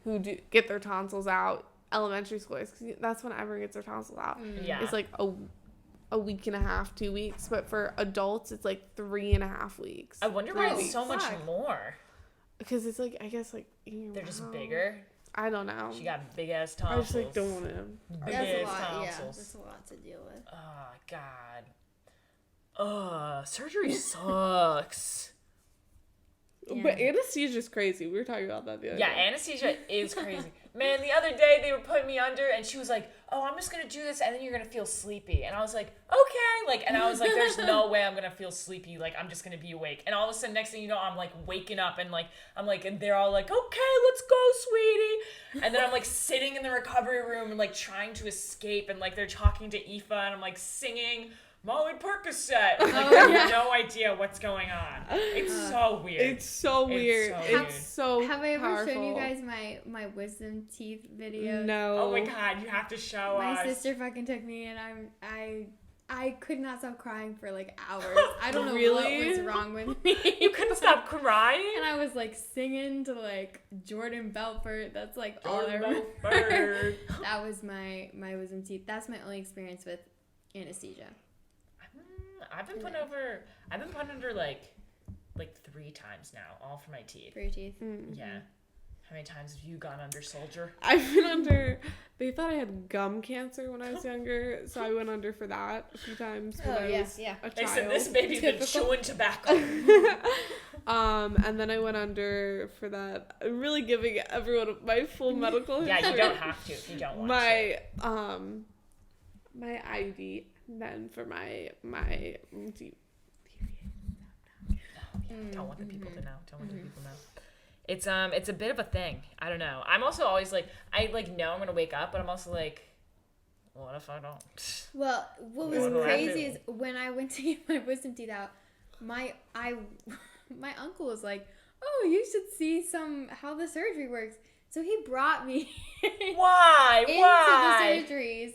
S1: who do get their tonsils out, elementary schoolers, 'cause that's when everyone gets their tonsils out.
S2: Yeah.
S1: It's like a week and a half, 2 weeks, but for adults it's like 3.5 weeks.
S2: I wonder why
S4: Oh,
S2: it's so much
S4: fuck.
S2: more.
S1: Because it's like I guess like in your
S2: They're just
S1: mouth.
S2: bigger.
S1: I don't know.
S2: She got big ass
S1: I
S2: tonsils.
S1: just like don't want to.
S2: Big
S4: That's a
S2: ass
S4: lot. Yeah,
S2: tonsils.
S4: that's a lot to deal with.
S2: Oh God. Surgery sucks.
S4: Yeah.
S1: But anesthesia's crazy. We were talking about that the other
S2: Yeah,
S1: day.
S2: anesthesia is crazy. Man, the other day they were putting me under, and she was like, "Oh, I'm just gonna do this, and then you're gonna feel sleepy." And I was like, "Okay," like, and I was like, "There's no way I'm gonna feel sleepy. Like, I'm just gonna be awake." And all of a sudden, next thing you know, I'm like waking up, and like I'm like, and they're all like, "Okay, let's go, sweetie." And then I'm like sitting in the recovery room and like trying to escape, and like they're talking to Aoife, and I'm like singing Molly Percocet. And, like, I have no idea what's going on. It's so weird.
S1: It's so weird.
S2: so
S1: It's
S2: weird.
S1: so
S4: Have I ever shown you
S1: powerful.
S4: guys my wisdom teeth video?
S1: No.
S2: Oh my God, you have to show
S4: My
S2: us.
S4: sister fucking took me, and I could not stop crying for like hours. I don't know
S1: Really?
S4: what was wrong with me.
S2: You couldn't stop crying.
S4: And I was like singing to like Jordan Belfort. That's like all I
S2: Jordan
S4: remember.
S2: Belfort.
S4: That was my wisdom teeth. That's my only experience with anesthesia.
S2: I've been put under like 3 times now, all for my teeth.
S4: For your teeth.
S2: Yeah. How many times have you gone under, soldier?
S1: I've been under. They thought I had gum cancer when I was younger, so I went under for that a few times when I was
S4: yeah.
S1: a
S2: They
S1: child.
S2: said this baby's been chewing tobacco.
S1: And then I went under for that. I'm really giving everyone my full medical history.
S2: Yeah, you don't have to if you don't want
S1: my my IUD, and then for my
S2: to. Don't want the people to know. Don't want the people to know. It's a bit of a thing. I don't know. I'm also always like, I like know I'm gonna wake up, but I'm also like, what if I don't?
S4: Well, what was
S2: What do I
S4: crazy
S2: do?
S4: is when I went to get my wisdom teeth out, my uncle was like, "Oh, you should see how the surgery works." So he brought me
S2: Why?
S4: into
S2: Why?
S4: the surgeries,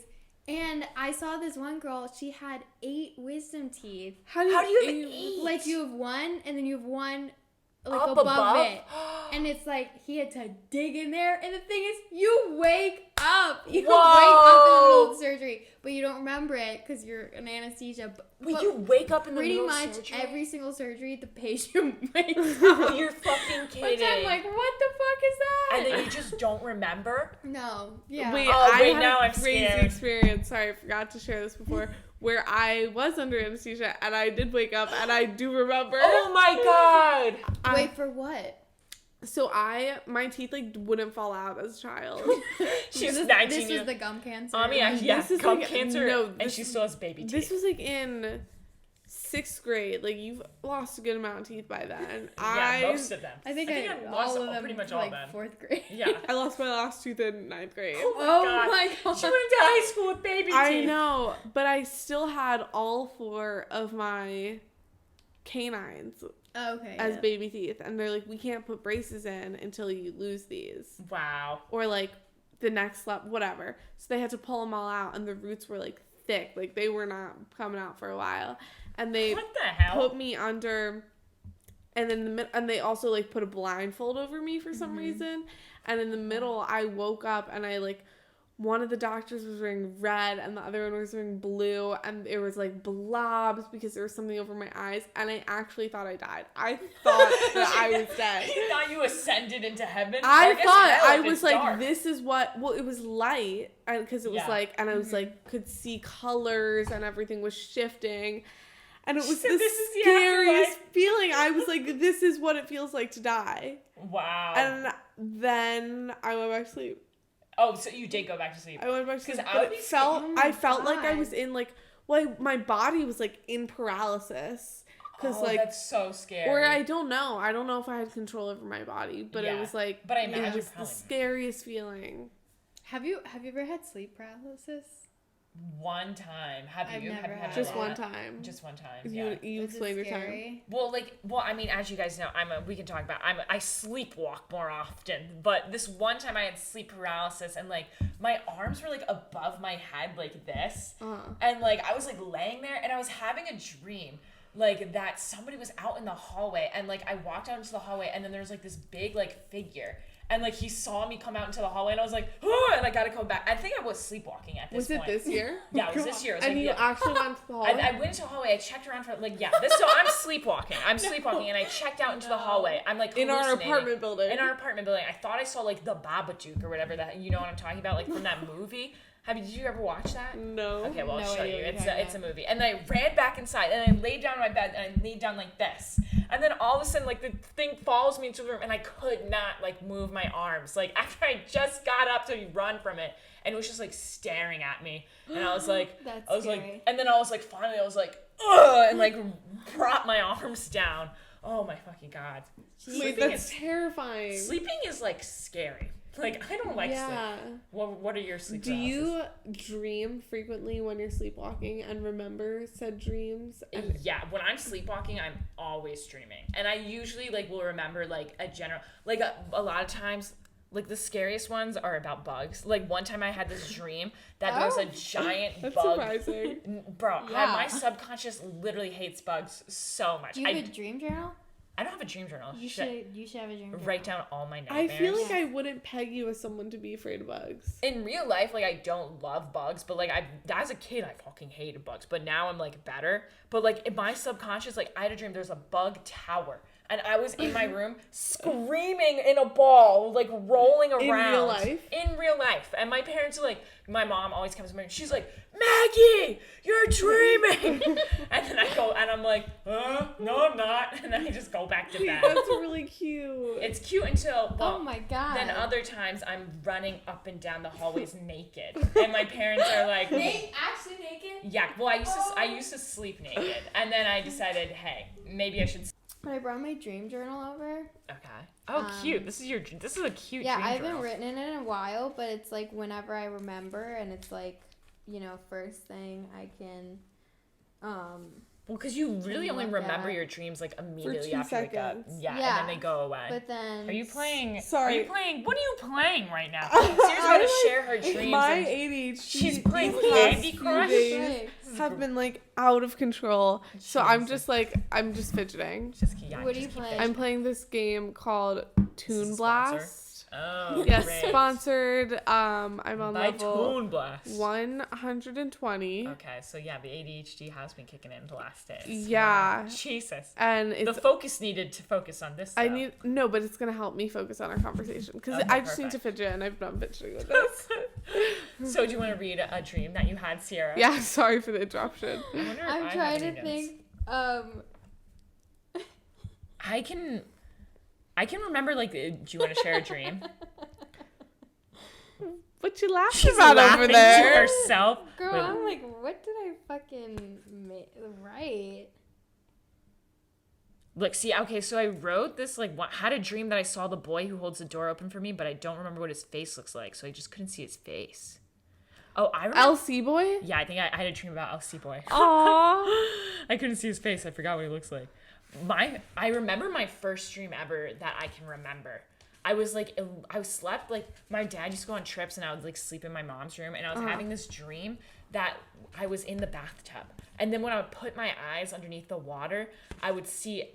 S4: And I saw this one girl, she had 8 wisdom teeth.
S1: How do you
S2: have 8?
S4: Like, you have one, and then you have one, like,
S2: Up
S4: above it. And it's like, he had to dig in there. And the thing is, you wake up. You wake up in the middle of the surgery. But you don't remember it because you're in anesthesia.
S2: Wait, you wake up in the middle of surgery?
S4: Pretty much every single surgery, the patient wakes up.
S2: You're fucking kidding.
S4: Which I'm like, what the fuck is that?
S2: And then you just don't remember?
S4: No. Yeah.
S1: Wait,
S2: Oh,
S1: I
S2: wait,
S1: had
S2: now
S1: a
S2: I'm
S1: crazy
S2: scared.
S1: experience. Sorry, I forgot to share this before. Where I was under anesthesia and I did wake up and I do remember.
S2: Oh my god!
S4: Wait, for what?
S1: So my teeth like wouldn't fall out as a child.
S2: She's
S4: This
S2: 19
S4: was the gum cancer.
S2: yeah,
S1: This is
S2: gum
S1: like-
S2: cancer,
S1: no,
S2: and she still has baby teeth.
S1: This was like in 6th grade. Like you've lost a good amount of teeth by then.
S2: most of them.
S4: I think
S2: I
S4: I
S2: lost
S4: all of them
S2: pretty much
S4: like
S2: all of them.
S4: 4th grade.
S2: Yeah.
S1: I lost my last tooth in 9th grade.
S4: Oh
S2: God.
S4: my god.
S2: She went into high school with baby teeth.
S1: I know, but I still had all 4 of my canines
S4: Okay.
S1: as baby teeth, and they're like, we can't put braces in until you lose these,
S2: Wow.
S1: or like the next level, whatever. So they had to pull them all out, and the roots were like thick, like they were not coming out for a while, and they
S2: What the hell?
S1: put me under, and then and they also like put a blindfold over me for some reason, and in the middle I woke up and I like, one of the doctors was wearing red and the other one was wearing blue, and it was like blobs because there was something over my eyes, and I actually thought I died. I thought that I was dead.
S2: You thought you ascended into heaven?
S1: I
S2: guess
S1: thought
S2: hell
S1: I
S2: if
S1: was
S2: it's
S1: like,
S2: dark.
S1: this is what, well, it was light, because it was
S2: Yeah.
S1: like, and I was like, could see colors and everything was shifting. And it was
S2: said,
S1: the
S2: "This is the
S1: scariest
S2: afterlife."
S1: feeling. I was like, this is what it feels like to die.
S2: Wow.
S1: And then I went back to sleep.
S2: Oh, so you did go back to sleep.
S1: I went back to sleep.
S2: 'Cause I
S1: But
S2: would
S1: it
S2: be
S1: felt,
S4: scared. Oh
S1: I
S4: my
S1: felt like I
S4: God.
S1: was in like, well, my body was like in paralysis. Because
S2: Oh,
S1: like,
S2: that's so scary.
S1: or I don't know if I had control over my body, but
S2: Yeah.
S1: it was like,
S2: But I imagine
S1: it was the
S2: probably.
S1: scariest feeling.
S4: Have you ever had sleep paralysis?
S2: One time. Have
S4: I've
S2: you?
S4: never
S2: Have you
S4: had
S2: had
S1: Just
S2: a
S1: one
S2: lot?
S1: time.
S2: Just one time.
S1: You,
S2: Yeah.
S1: you
S4: Was it
S1: explain your time.
S4: scary?
S2: Well, I mean, as you guys know, we can talk about, I sleepwalk more often, but this one time I had sleep paralysis, and like my arms were like above my head like this, and like I was like laying there, and I was having a dream like that somebody was out in the hallway, and like I walked out into the hallway, and then there was like this big like figure. And, like, he saw me come out into the hallway, and I was like, oh, and I gotta go back. I think I was sleepwalking at this point.
S1: Was it this year?
S2: Yeah, it was this year. It was
S1: And
S2: like,
S1: you
S2: yeah.
S1: actually went to the hallway?
S2: I went into the hallway. I checked around for like so I'm sleepwalking. And I checked out into the hallway. I'm like
S1: in our
S2: hallucinating.
S1: apartment building.
S2: In our apartment building. I thought I saw like the Babadook or whatever that, you know what I'm talking about, like from that movie. Did you ever watch that?
S1: No.
S2: Okay, well, I'll
S4: No
S2: show
S4: idea
S2: you.
S4: what
S2: It's
S4: you're
S2: a,
S4: talking
S2: it's a movie. And then I ran back inside, and I laid down on my bed, and I laid down like this. And then all of a sudden, like, the thing follows me into the room, and I could not, like, move my arms. Like, after I just got up to run from it, and it was just, like, staring at me. And I was like,
S4: That's
S2: like,
S4: scary.
S2: and then I was like, finally, I was like, ugh, and, like, brought my arms down. Oh, my fucking God.
S1: Wait,
S2: Sleeping
S1: that's
S2: is,
S1: terrifying.
S2: sleeping is, like, scary. Like, I don't like
S1: Yeah.
S2: sleep. What are your sleep
S1: Do
S2: paralysis?
S1: you dream frequently when you're sleepwalking and remember said dreams? And
S2: Yeah, when I'm sleepwalking, I'm always dreaming. And I usually, like, will remember, like, a general... Like, a lot of times, like, the scariest ones are about bugs. Like, one time I had this dream that there was a giant
S1: that's
S2: bug.
S1: surprising.
S2: Bro,
S4: Yeah.
S2: my subconscious literally hates bugs so much.
S4: Do you have a dream journal?
S2: I don't have a dream journal.
S4: You should have a dream journal.
S2: Write down all my
S1: I
S2: nightmares.
S1: feel like I wouldn't peg you as someone to be afraid of bugs.
S2: In real life, like, I don't love bugs, but, like, as a kid, I fucking hated bugs, but now I'm, like, better. But, like, in my subconscious, like, I had a dream there's a bug tower, and I was in my room screaming in a ball, like, rolling around.
S1: In real life?
S2: In real life. And my parents are like, my mom always comes to me, and she's like, Maggie, you're dreaming! And then I go, and I'm like, no, I'm not. And then I just go back to bed.
S1: That's really cute.
S2: It's cute until, well,
S4: Oh my god.
S2: then other times I'm running up and down the hallways naked, and my parents are like,
S4: actually naked?
S2: yeah. Well, I used to sleep naked, and then I decided, hey, maybe I should.
S4: But I brought my dream journal over.
S2: Okay. Oh, cute. This is a cute.
S4: Yeah,
S2: dream
S4: I haven't
S2: journal.
S4: written in it in a while, but it's like whenever I remember, and it's like, you know, first thing I can
S2: Well, because you really only
S4: look
S2: remember
S4: at.
S2: your dreams like immediately
S1: 2
S2: after you wake up.
S1: seconds.
S2: Yeah,
S4: Yeah.
S2: and then they go away.
S4: But then
S2: Are you playing?
S1: Sorry.
S2: Are you playing? What are you playing right now? Sierra's about to share her dreams.
S1: My
S2: and
S1: ADHD.
S2: she's playing
S1: these last
S2: Candy
S1: few
S2: Crush?
S1: days have been like out of control. So I'm
S2: Jesus.
S1: just fidgeting.
S4: What are you playing?
S1: I'm playing this game called Toon
S2: a sponsor?
S1: Blast.
S2: Oh,
S1: Yes,
S2: great.
S1: sponsored. I'm on
S2: By
S1: level
S2: Toon Blast.
S1: 120.
S2: Okay, so yeah, the ADHD has been kicking in the last days.
S1: Yeah.
S2: Wow. Jesus.
S1: And
S2: The
S1: it's
S2: focus needed to focus on this.
S1: I
S2: though.
S1: need no, but it's gonna help me focus on our conversation because
S2: Okay,
S1: I just need to
S2: perfect.
S1: fidget, and I've done fidgeting with this.
S2: So, do you want to read a dream that you had, Sierra?
S1: Yeah, sorry for the interruption.
S2: I wonder if
S4: I'm
S2: I have
S4: trying
S2: any
S4: to
S2: notes.
S4: think.
S2: I can remember. Like, do you want to share a dream?
S1: What you laughing
S2: She's
S1: about
S2: laughing
S1: over
S2: to
S1: there?
S2: herself.
S4: Girl,
S2: Wait,
S4: I'm like, what did I fucking write?
S2: Look, see, okay, so I wrote this, like, had a dream that I saw the boy who holds the door open for me, but I don't remember what his face looks like, so I just couldn't see his face. Oh, I remember.
S1: LC boy?
S2: Yeah, I think I had a dream about LC Boy.
S1: Aww.
S2: I couldn't see his face. I forgot what he looks like. I remember my first dream ever that I can remember. I was like, I slept, like, my dad used to go on trips and I would, like, sleep in my mom's room, and I was having this dream that I was in the bathtub. And then when I would put my eyes underneath the water, I would see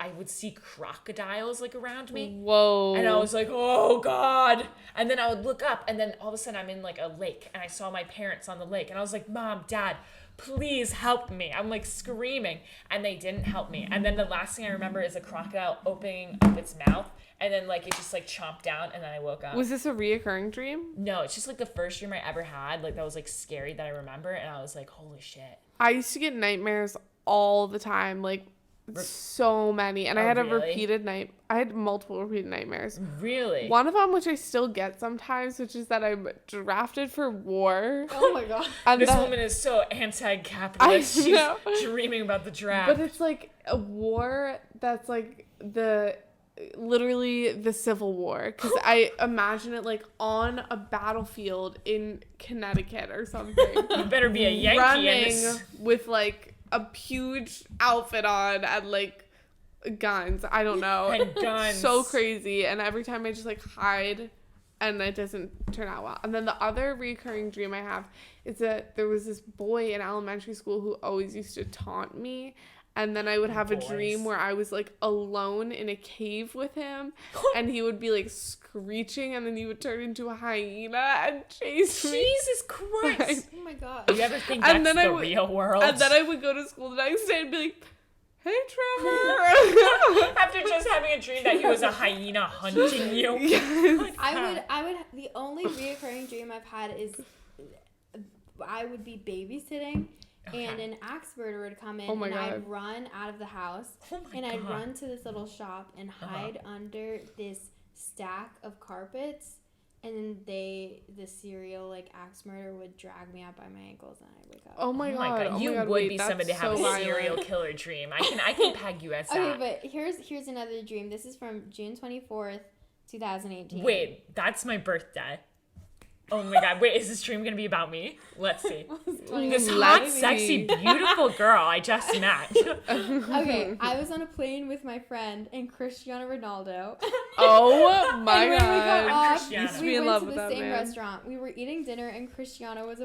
S2: crocodiles, like, around me.
S1: Whoa.
S2: And I was like, oh, God. And then I would look up, and then all of a sudden I'm in, like, a lake, and I saw my parents on the lake. And I was like, Mom, Dad, please help me. I'm, like, screaming. And they didn't help me. And then the last thing I remember is a crocodile opening up its mouth, and then, like, it just, like, chomped down, and then I woke up.
S1: Was this a reoccurring dream?
S2: No, it's just, like, the first dream I ever had, like, that was, like, scary that I remember, and I was like, holy shit.
S1: I used to get nightmares all the time, like so many, and I
S2: Oh,
S1: had
S2: really?
S1: I had multiple repeated nightmares.
S2: Really?
S1: One of them, which I still get sometimes, which is that I'm drafted for war.
S4: Oh my god.
S1: And
S2: This
S1: that-
S2: woman is so anti-capitalist.
S1: I
S2: She's
S1: know.
S2: dreaming about the draft.
S1: but it's like a war that's like literally the Civil War, because I imagine it like on a battlefield in Connecticut or something.
S2: You better be a Yankee in
S1: running
S2: this.
S1: with like a huge outfit on and like guns. I don't know.
S2: And guns.
S1: So crazy. And every time I just like hide and it doesn't turn out well. And then the other recurring dream I have is that there was this boy in elementary school who always used to taunt me. And then I would have a dream where I was like alone in a cave with him, and he would be like screeching, and then he would turn into a hyena and chase me.
S2: Jesus Christ.
S4: Oh my god.
S2: Do you ever think that's
S1: And then
S2: the real world?
S1: And then I would go to school the next day and be like, "Hey, Trevor."
S2: After just having a dream that he was a hyena hunting you.
S1: Yes.
S4: I would the only reoccurring dream I've had is I would be babysitting and an axe murderer would come in
S1: Oh my
S4: and
S1: God.
S4: I'd run out of the house
S2: Oh my
S4: and I'd
S2: God.
S4: run to this little shop and hide under this stack of carpets, and then the serial like axe murderer would drag me out by my ankles and I'd wake up.
S1: Oh my god. Oh
S2: You
S1: my god.
S2: would
S1: Wait,
S2: be
S1: that's
S2: somebody to have
S1: so
S2: a
S1: violent.
S2: serial killer dream. I can peg you as that.
S4: Okay, but here's another dream. This is from June 24th, 2018.
S2: Wait, that's my birthday. Oh my god, wait, is this dream gonna be about me? Let's see. This hot,
S1: Let's
S2: sexy,
S1: see.
S2: beautiful girl I just met.
S4: Okay, I was on a plane with my friend and Cristiano Ronaldo.
S1: Oh my
S4: And when we got
S1: god.
S4: off,
S2: Cristiano. Used to
S1: be
S4: we
S1: in
S4: went
S1: love
S4: to
S1: with
S4: the
S1: that
S4: same
S1: man.
S4: restaurant. We were eating dinner, and Cristiano was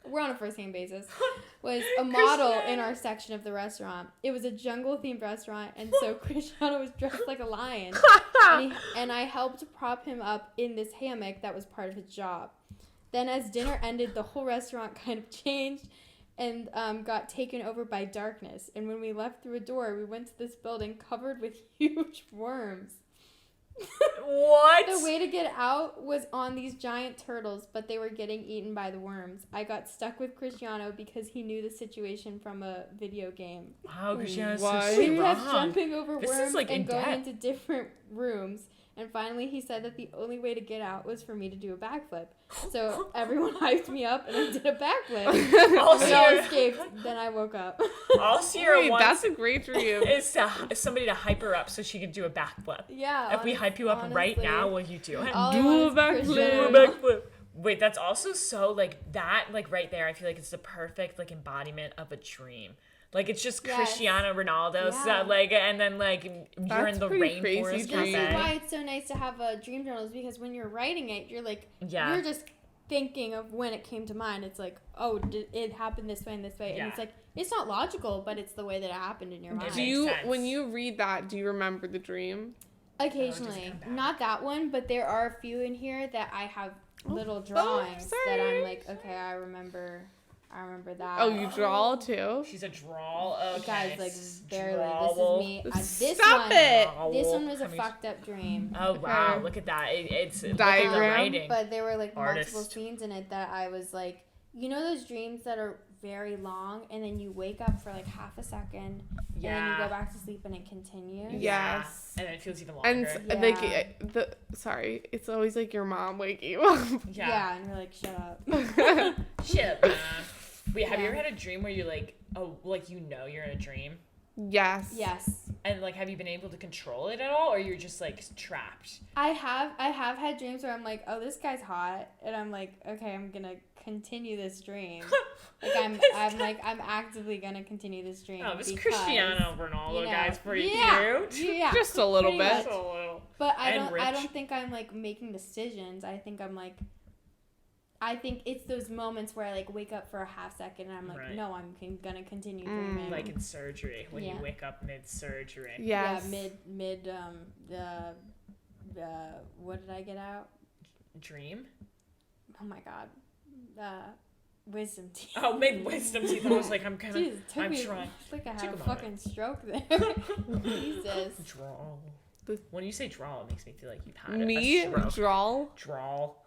S4: we're on a first name basis. Was a model in our section of the restaurant. It was a jungle themed restaurant, and so Cristiano was dressed like a lion, and I helped prop him up in this hammock that was part of his job. Then, as dinner ended, the whole restaurant kind of changed and got taken over by darkness. And when we left through a door, we went to this building covered with huge worms.
S2: What?
S4: The way to get out was on these giant turtles, but they were getting eaten by the worms. I got stuck with Cristiano because he knew the situation from a video game.
S2: Wow, Cristiano's so
S1: Why?
S4: We kept
S2: strong.
S4: jumping over
S2: This is,
S4: worms
S2: like,
S4: and
S2: in
S4: going
S2: depth.
S4: into different rooms. And finally, he said that the only way to get out was for me to do a backflip. So everyone hyped me up, and I did a backflip.
S2: All
S4: We all
S2: Sierra,
S4: escaped. Then I woke up.
S2: all Sierra
S1: Wait,
S2: wants
S1: that's a great dream.
S2: is somebody to hype her up so she could do a backflip.
S4: Yeah.
S2: If we hype you up right
S4: honestly.
S2: now, will you do it?
S4: All I
S1: Do
S4: want
S1: a
S4: is
S1: backflip.
S2: Do a
S4: Cristiano.
S2: backflip. Wait, that's also so, like, that, like, right there, I feel like it's the perfect, like, embodiment of a dream. Like, it's just
S4: Yes.
S2: Cristiano Ronaldo,
S4: Yeah.
S2: so, like, and then, like, you're
S1: That's
S2: in the
S1: pretty crazy
S2: rainforest
S1: dream.
S4: This is
S2: cafe.
S4: why it's so nice to have a dream journal, is because when you're writing it, you're like,
S2: Yeah.
S4: you're just thinking of when it came to mind. It's like, oh, did it happen this way and this way?
S2: Yeah.
S4: And it's like, it's not logical, but it's the way that it happened in your mind.
S2: It
S1: Do
S2: makes
S1: you,
S2: sense.
S1: when you read that, do you remember the dream?
S4: Occasionally.
S2: come back.
S4: Not that one, but there are a few in here that I have little drawings that
S1: sorry.
S4: I'm like, okay, I remember that.
S1: Oh, you draw too?
S2: She's a drawl. Okay.
S4: Guys, like, barely.
S2: Drawl.
S4: This is me. This
S1: Stop
S4: one,
S1: it!
S4: This one was a
S2: How many-
S4: fucked up dream.
S2: Oh, wow.
S1: Okay.
S2: Look at that. It's look at the
S1: Diagram,
S2: writing.
S4: But there were like multiple
S2: Artist.
S4: scenes in it that I was like, you know those dreams that are very long and then you wake up for like half a second and then you go back to sleep and it continues?
S1: Yes.
S2: And then it feels even longer.
S1: And
S4: Yeah.
S1: like it's always like your mom waking you up.
S4: Yeah, and you're like, shut up.
S2: Shit, man. Wait, have you
S4: Yeah.
S2: ever had a dream where you're like, oh, like you know you're in a dream?
S1: Yes.
S4: Yes.
S2: And like, have you been able to control it at all, or you're just like trapped?
S4: I have had dreams where I'm like, oh, this guy's hot, and I'm like, okay, I'm gonna continue this dream. Like I'm actively gonna continue this dream.
S2: Oh, this
S4: because,
S2: Cristiano Ronaldo
S4: you know,
S2: guy's pretty
S4: yeah,
S2: cute.
S4: Yeah,
S1: Just a little
S4: pretty
S1: bit.
S4: much.
S2: Just a little.
S4: But
S2: And
S4: I
S2: rich.
S4: don't think I'm like making decisions. I think it's those moments where I like wake up for a half second and I'm like,
S2: Right.
S4: no, I'm gonna continue dreaming.
S2: Like in surgery, when you
S4: Yeah.
S2: wake up mid-surgery.
S1: Yes.
S4: Yeah, mid what did I get out?
S2: Dream?
S4: Oh my god. Wisdom teeth.
S2: Oh, mid-wisdom teeth. I was like, I'm kind of,
S4: Jeez, it took
S2: I'm
S4: me,
S2: trying.
S4: it's like I
S2: Took
S4: had
S2: a
S4: a
S2: moment.
S4: fucking stroke there. Jesus.
S2: Drawl. When you say drawl, it makes me feel like you've had
S1: Me?
S2: a stroke.
S1: Draw?
S2: Drawl.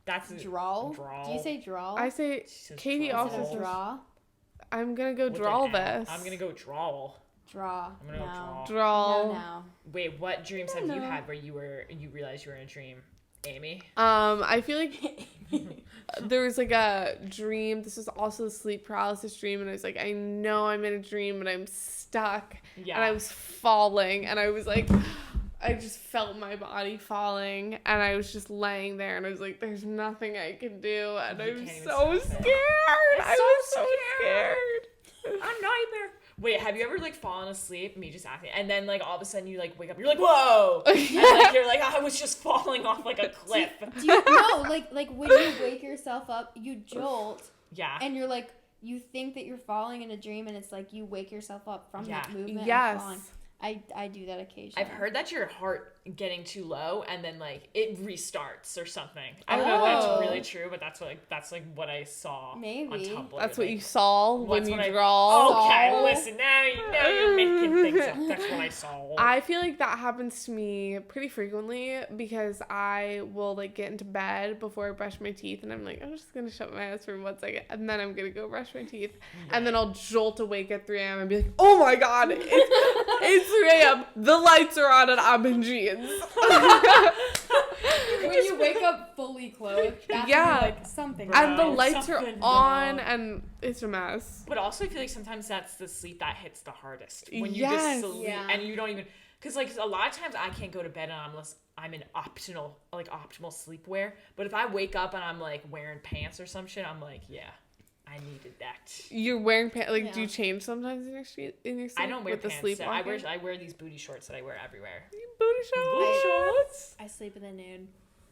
S2: That's
S4: Drawl?
S2: Drawl.
S4: Do you say drawl?
S1: I say
S2: She says
S1: Katie
S2: drawl.
S1: also
S4: Instead of
S1: says
S4: draw?
S1: I'm gonna go
S2: With
S1: draw
S2: an L.
S1: this.
S2: I'm gonna go drawl.
S4: Draw.
S2: I'm gonna go draw.
S1: draw.
S4: No.
S2: Wait, what dreams have you
S4: know.
S2: had where you realized you were in a dream? Amy?
S1: I feel like there was like a dream. This was also a sleep paralysis dream, and I was like, I know I'm in a dream, but I'm stuck,
S2: Yeah.
S1: and I was falling, and I was like, I just felt my body falling, and I was just laying there, and I was like, there's nothing I can do, and
S2: You
S1: I'm
S2: can't even
S1: so
S2: stop it.
S1: scared.
S2: It's
S1: I
S2: so
S1: was so
S2: scared.
S1: scared.
S2: A nightmare. Wait, have you ever like fallen asleep? Me just asking, and then like all of a sudden you like wake up, you're like, whoa, and like you're like, I was just falling off like a cliff.
S4: Do you know, like when you wake yourself up, you jolt,
S2: Yeah.
S4: and you're like, you think that you're falling in a dream, and it's like you wake yourself up from that movement.
S1: Yes.
S4: And falling. I do that occasionally.
S2: I've heard that your heart getting too low and then like it restarts or something. I don't know if that's
S4: Oh.
S2: really true, but that's like what I saw
S4: Maybe.
S2: on Tumblr.
S1: That's what
S2: like,
S1: you saw when
S2: That's
S1: you
S2: what I-
S1: draw.
S2: Okay,
S4: Saw.
S2: listen, now you're making things up. That's what I saw.
S1: I feel like that happens to me pretty frequently because I will like get into bed before I brush my teeth and I'm like, I'm just gonna shut my eyes for 1 second and then I'm gonna go brush my teeth and then I'll jolt awake at 3 a.m. and be like, oh my god, it's 3 a.m. The lights are on and I'm in jeans.
S4: when you wake up fully clothed, that's
S1: Yeah.
S4: when you're like something.
S1: And the
S2: Right.
S1: lights are
S2: Something
S1: on
S2: wrong.
S1: and it's a mess.
S2: But also, I feel like sometimes that's the sleep that hits the hardest when you
S1: Yes.
S2: just sleep
S4: Yeah.
S2: and you don't even. Because like a lot of times I can't go to bed unless I'm in optimal sleepwear. But if I wake up and I'm like wearing pants or some shit, I'm like, yeah, I needed that.
S1: You're wearing pants. Like, do
S4: Yeah.
S1: you change sometimes in your sleep?
S2: I don't wear
S1: with the
S2: pants.
S1: sleep
S2: So I wear these booty shorts that I wear everywhere.
S1: booty shorts.
S2: shorts.
S4: I sleep in the nude.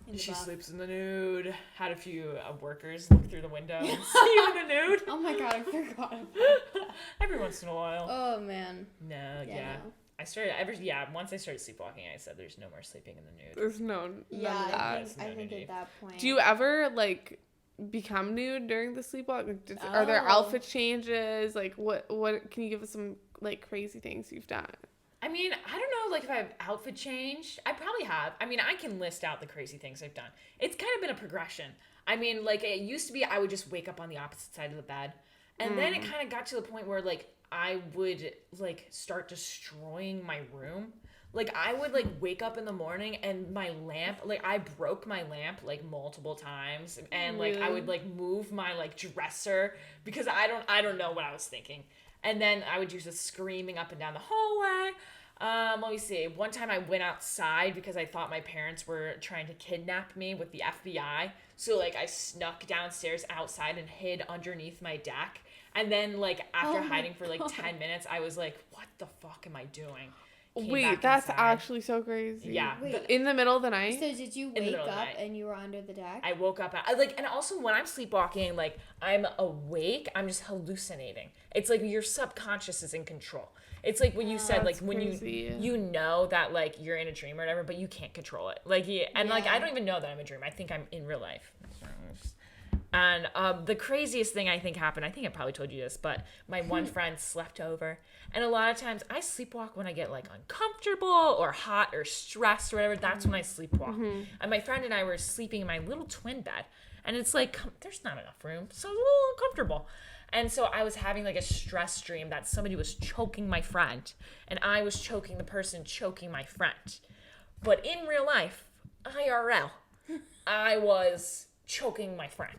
S4: In the
S2: She
S4: bath.
S2: sleeps in the nude. Had a few workers look through the window and see you in the nude.
S4: Oh my god, I forgot.
S2: Every once in a while.
S4: Oh man.
S2: No,
S4: Yeah.
S2: yeah. Once I started sleepwalking, I said there's no more sleeping in the nude.
S1: There's none
S4: Yeah,
S1: of that.
S4: I
S2: That's
S4: think
S2: no nudity.
S4: at that point.
S1: Do you ever like become nude during the sleepwalk? Like, are there
S4: Oh.
S1: outfit changes? Like what can you give us some like crazy things you've done?
S2: I mean, I don't know, like, if I've outfit changed. I probably have. I mean, I can list out the crazy things I've done. It's kind of been a progression. I mean, like, it used to be I would just wake up on the opposite side of the bed. And then it kind of got to the point where, like, I would, like, start destroying my room. Like, I would, like, wake up in the morning and my lamp, like, I broke my lamp, like, multiple times. And, like, I would, like, move my, like, dresser because I don't know what I was thinking. And then I would use the screaming up and down the hallway. Let me see. One time I went outside because I thought my parents were trying to kidnap me with the FBI. So, like, I snuck downstairs outside and hid underneath my deck. And then, like, after hiding for, like, 10 minutes, I was like, what the fuck am I doing?
S1: Wait, that's actually so crazy.
S2: Yeah.
S4: Wait.
S1: In the middle of the night?
S4: So did you wake up and you were under the deck?
S2: I woke up, and also when I'm sleepwalking, like, I'm awake, I'm just hallucinating. It's like your subconscious is in control. It's like what you said, like, when
S1: crazy.
S2: you know that, like, you're in a dream or whatever, but you can't control it. Like, like, I don't even know that I'm a dream. I think I'm in real life. And the craziest thing I think happened, I think I probably told you this, but my one friend slept over. And a lot of times I sleepwalk when I get, like, uncomfortable or hot or stressed or whatever. That's when I sleepwalk. And my friend and I were sleeping in my little twin bed. And it's like, there's not enough room. So I'm a little uncomfortable. And so I was having, like, a stress dream that somebody was choking my friend. And I was choking the person choking my friend. But in real life, IRL, I was choking my friend.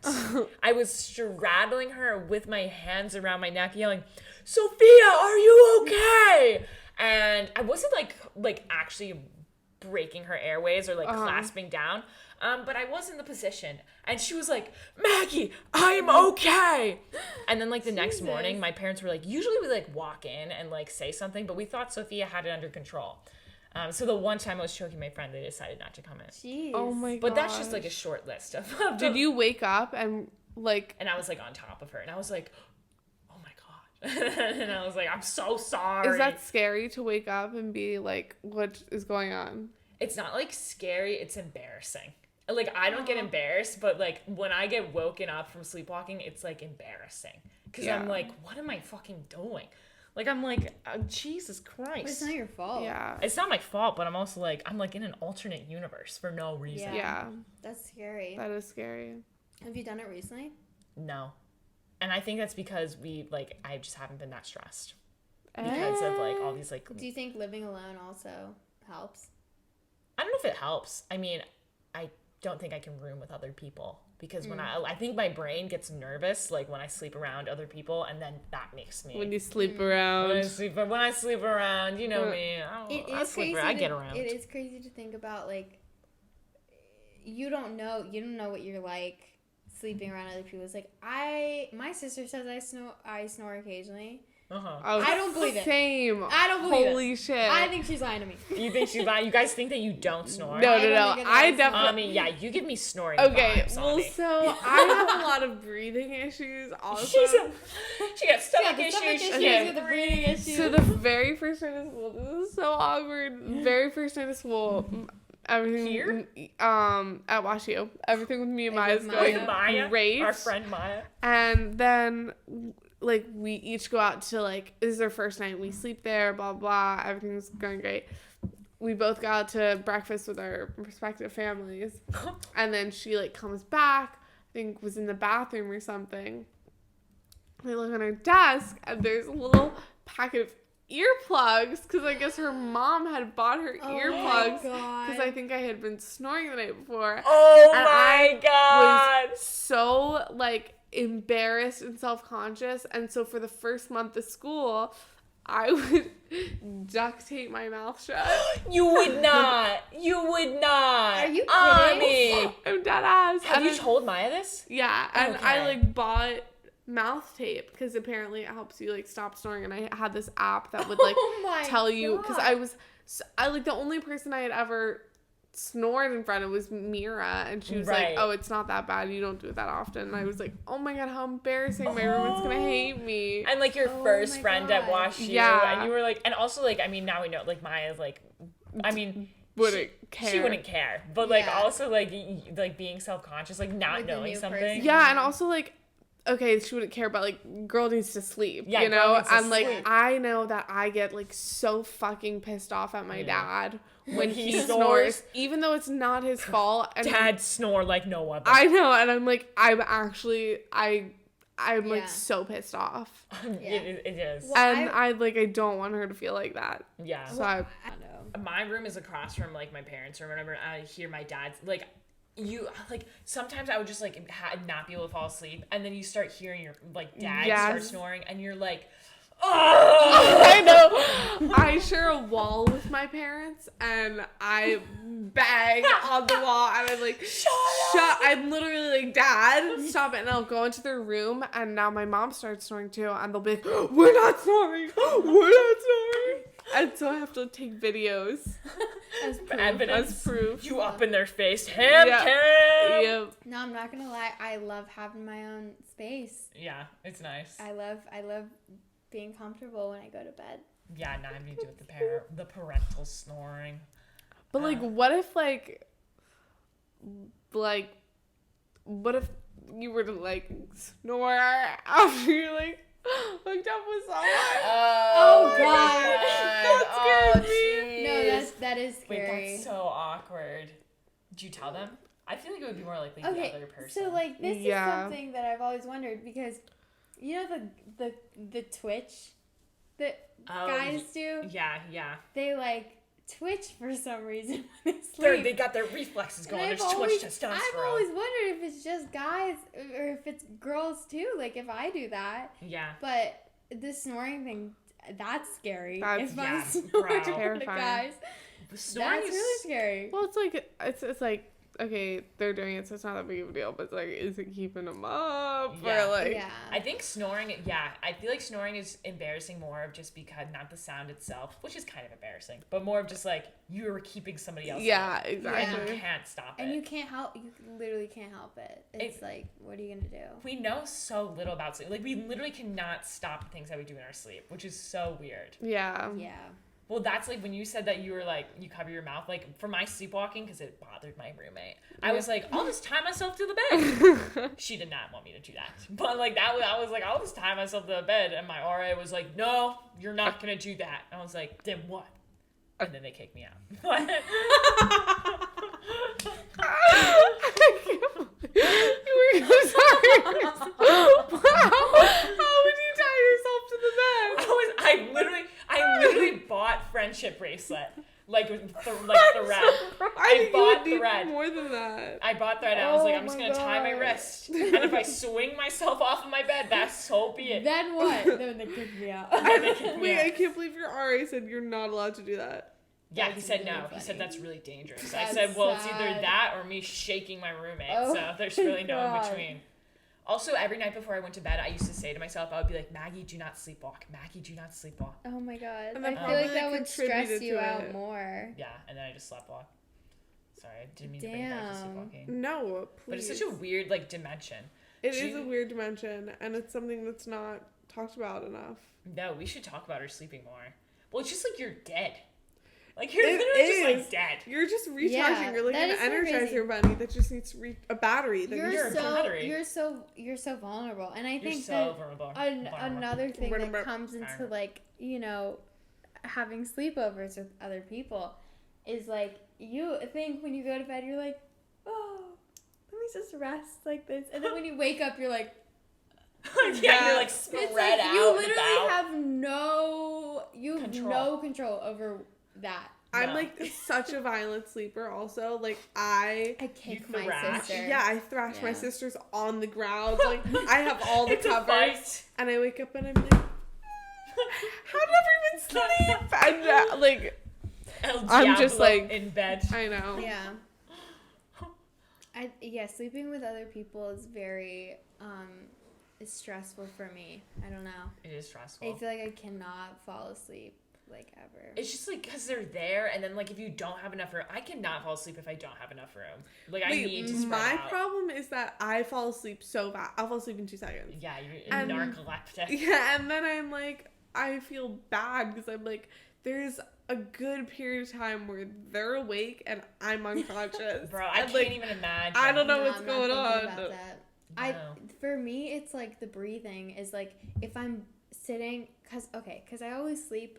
S2: I was straddling her with my hands around my neck, yelling, Sophia, are you okay? And I wasn't like actually breaking her airways or like clasping down, but I was in the position. And she was like, Maggie, I'm okay. And then like the next morning, my parents were like, usually we like walk in and like say something, but we thought Sophia had it under control. So the one time I was choking my friend, they decided not to come in.
S4: Jeez.
S1: Oh my god.
S2: But that's just like a short list of
S1: Did you wake up and like...
S2: And I was like on top of her and I was like, oh my god. And I was like, I'm so sorry.
S1: Is that scary to wake up and be like, what is going on?
S2: It's not like scary, it's embarrassing. Like I don't get embarrassed, but like when I get woken up from sleepwalking, it's like embarrassing. Because I'm like, what am I fucking doing? Like, I'm like, oh, Jesus Christ.
S4: But it's not your fault.
S1: Yeah.
S2: It's not my fault, but I'm also like, I'm like in an alternate universe for no reason.
S1: Yeah.
S4: That's scary.
S1: That is scary.
S4: Have you done it recently?
S2: No. And I think that's because I just haven't been that stressed. Because of like all these like...
S4: Do you think living alone also helps?
S2: I don't know if it helps. I mean, I don't think I can room with other people. Because when I think my brain gets nervous, like when I sleep around other people, and then that makes me...
S1: When you sleep around.
S2: When I sleep around, you know me. I get around.
S4: It is crazy to think about, like, you don't know what you're like sleeping around other people. It's like, my sister says I snore occasionally.
S2: Uh-huh.
S1: Oh,
S4: I don't believe it.
S1: Same.
S4: I don't believe it.
S1: Holy shit.
S4: I think she's lying to me.
S2: You think she's lying? You guys think that you don't snore?
S1: No.
S4: I
S1: definitely...
S2: yeah, you give me snoring
S1: Okay,
S2: vibes,
S1: well,
S2: Ami.
S1: so I have a lot of breathing issues also.
S2: She got stomach
S4: the stomach
S2: issues.
S4: issues,
S2: She
S4: you
S2: got
S4: got the breathing issues.
S1: So the very first night of school, this is so awkward. Very first night of school, everything
S2: Here?
S1: At WashU, everything with me and Maya is going
S2: Maya,
S1: great.
S2: our friend Maya.
S1: And then, like, we each go out to, like, this is our first night. We sleep there, blah, blah. Everything's going great. We both got out to breakfast with our respective families. And then she, like, comes back, I think was in the bathroom or something. We look on her desk, and there's a little packet of earplugs, because I guess her mom had bought her earplugs, because I think I had been snoring the night before.
S2: Oh
S1: and
S2: my god.
S1: Was so, like, embarrassed and self-conscious, and so for the first month of school I would duct tape my mouth shut.
S2: You would not.
S4: Are you kidding?
S2: Ami.
S1: I'm dead ass.
S2: Have you told Maya this?
S1: Yeah, and
S2: Okay.
S1: I like bought mouth tape because apparently it helps you like stop snoring, and I had this app that would like tell you, because I like the only person I had ever snored in front of was Mira, and she was like, oh, it's not that bad, you don't do it that often. And I was like, oh my god, how embarrassing, my roommate's gonna hate me.
S2: And like your first friend at WashU,
S1: yeah,
S2: and you were like, and also like, I mean, now we know like Maya's like, I mean,
S1: wouldn't care.
S2: She wouldn't care, but like also like being self-conscious, like not
S4: like
S2: knowing something.
S4: Person.
S1: Yeah, and also like, okay, she wouldn't care, but like, girl needs to sleep,
S2: yeah,
S1: you know? And like,
S2: sleep.
S1: I know that I get like so fucking pissed off at my dad when he
S2: snores,
S1: even though it's not his fault. And
S2: Dad snore like no other.
S1: I know, and I'm like, I'm like so pissed off.
S2: It is.
S4: Well,
S1: And I don't want her to feel like that.
S2: Yeah.
S1: So
S4: I know.
S2: My room is across from like my parents' room. Whenever I hear my dad's like, sometimes I would just like not be able to fall asleep, and then you start hearing your like dad start snoring, and you're like, oh!
S1: I know. I share a wall with my parents, and I bang on the wall, and I'm like, shut. I'm literally like, Dad, stop it. And I'll go into their room, and now my mom starts snoring too, and they'll be like, we're not snoring. We're not snoring. And so I have to take videos
S4: As proof.
S2: Evidence.
S1: as proof.
S2: You up in their face. Ham
S1: Yeah.
S2: cam.
S1: Yep.
S4: No, I'm not gonna lie. I love having my own space.
S2: Yeah, it's nice.
S4: I love being comfortable when I go to bed.
S2: Yeah, not having to do with the parental snoring.
S1: But like, what if what if you were to like snore after you're like hooked up with someone?
S4: Oh, God.
S1: That scares me.
S4: No, that is
S2: Wait,
S4: scary.
S2: that's so awkward. Did you tell them? I feel like it would be more likely the other person.
S4: So like this
S1: Yeah.
S4: is something that I've always wondered because you know the twitch that guys do?
S2: Yeah.
S4: They like twitch for some reason when they sleep.
S2: They got their reflexes going.
S4: And
S2: There's
S4: I've
S2: twitch testosterone.
S4: I've always wondered if it's just guys or if it's girls too, like if I do that.
S2: Yeah.
S4: But the snoring thing, that's scary.
S1: That's-
S4: if
S2: yeah,
S4: I'm snoring
S2: bro.
S4: with the
S1: Terrifying.
S4: guys,
S2: Snoring
S4: that's
S2: is
S4: really scary.
S1: Well, it's like it's like, okay, they're doing it, so it's not that big of a deal. But it's like, is it keeping them up
S2: Yeah.
S1: or like?
S4: Yeah.
S2: I think snoring, I feel like snoring is embarrassing more of just because, not the sound itself, which is kind of embarrassing, but more of just like, you're keeping somebody else
S1: Yeah,
S2: up.
S1: exactly.
S2: And you can't stop it.
S4: And you can't help. You literally can't help it. It's like, what are you gonna do?
S2: We know so little about sleep. Like, we literally cannot stop the things that we do in our sleep, which is so weird.
S1: Yeah.
S4: Yeah.
S2: Well, that's like when you said that you were like, you cover your mouth, like for my sleepwalking, because it bothered my roommate. I was like, I'll just tie myself to the bed. She did not want me to do that. But like I was like, I'll just tie myself to the bed. And my RA was like, no, you're not going to do that. And I was like, then what? And then they kicked me out.
S1: You were so sorry. How would you tie yourself to the bed?
S2: I literally bought friendship bracelet. Like the red. I bought the red.
S1: More than that.
S2: I bought thread. I was like,
S4: Oh
S2: I'm just
S4: my
S2: gonna tie my
S4: God.
S2: wrist, and if I swing myself off of my bed, that's so be it.
S4: Then what? Then they kicked me out.
S2: They kicked me
S1: Wait,
S2: out.
S1: I can't believe your RA said you're not allowed to do that.
S2: Yeah, he
S4: That's
S2: said
S4: really
S2: no. He
S4: funny.
S2: said that's really dangerous. I
S4: That's
S2: said, well, it's either
S4: sad.
S2: that or me shaking my roommate.
S4: Oh
S2: So there's
S4: my
S2: really no in
S4: God.
S2: between. Also, every night before I went to bed, I used to say to myself, I would be like, Maggie, do not sleepwalk. Maggie, do not sleepwalk.
S4: Oh my god.
S1: And
S4: I
S1: that
S4: feel like
S1: probably
S4: that would stress
S1: contributed
S4: you
S1: to
S4: out
S1: it.
S4: more.
S2: Yeah, and then I just sleptwalk. Sorry, I didn't mean to bring it back to
S4: Damn.
S2: sleepwalking.
S1: No, please.
S2: But it's such a weird like dimension.
S1: It
S2: Do
S1: is
S2: you-
S1: a weird dimension, and it's something that's not talked about enough.
S2: No, we should talk about her sleeping more. Well, it's just like you're dead. Like you're
S1: It
S2: literally just
S1: is.
S2: like dead.
S1: You're just recharging.
S4: Yeah,
S1: you're like
S4: that
S1: an
S4: is so crazy.
S1: energizer bunny that just needs a battery. That
S2: You're
S1: needs
S2: a battery.
S4: you're so vulnerable. And I
S2: You're
S4: think
S2: so
S4: that
S2: vulnerable.
S4: another thing
S1: Vulnerable.
S4: that comes into like, you know, having sleepovers with other people is like you think when you go to bed you're like, oh, let me just rest like this. And then when you wake up you're like,
S2: Yeah, you're like
S4: it's
S2: spread
S4: like
S2: out.
S4: you literally
S2: about.
S4: have no control over that.
S1: I'm
S2: No.
S1: like such a violent sleeper. Also, like I
S4: kick
S2: You
S4: my
S2: thrash?
S4: sister.
S1: yeah, I thrash my
S4: Yeah.
S1: sisters on the ground. Like I have all the
S2: It's a
S1: covers,
S2: fight.
S1: and I wake up and I'm like, how did everyone sleep? And like
S2: El
S1: I'm just
S2: Diablo
S1: like-
S2: in bed.
S1: I know.
S4: Yeah. Sleeping with other people is very it's stressful for me. I don't know.
S2: It is stressful.
S4: I feel like I cannot fall asleep like ever.
S2: It's just like because they're there, and then like if you don't have enough room, I cannot fall asleep if I don't have enough room. Like I need to spread
S1: my
S2: out.
S1: problem is that I fall asleep so fast. I'll fall asleep in 2 seconds.
S2: Yeah, you're
S1: And-
S2: narcoleptic.
S1: Yeah, and then I'm like, I feel bad because I'm like, there's a good period of time where they're awake and I'm unconscious.
S2: Bro, I
S1: And,
S2: can't
S1: like,
S2: even imagine.
S1: I don't know
S4: No,
S1: what's
S4: I'm not
S1: going
S4: thinking
S1: on.
S4: about that.
S2: No.
S4: For me, it's like the breathing is like if I'm sitting, cause I always sleep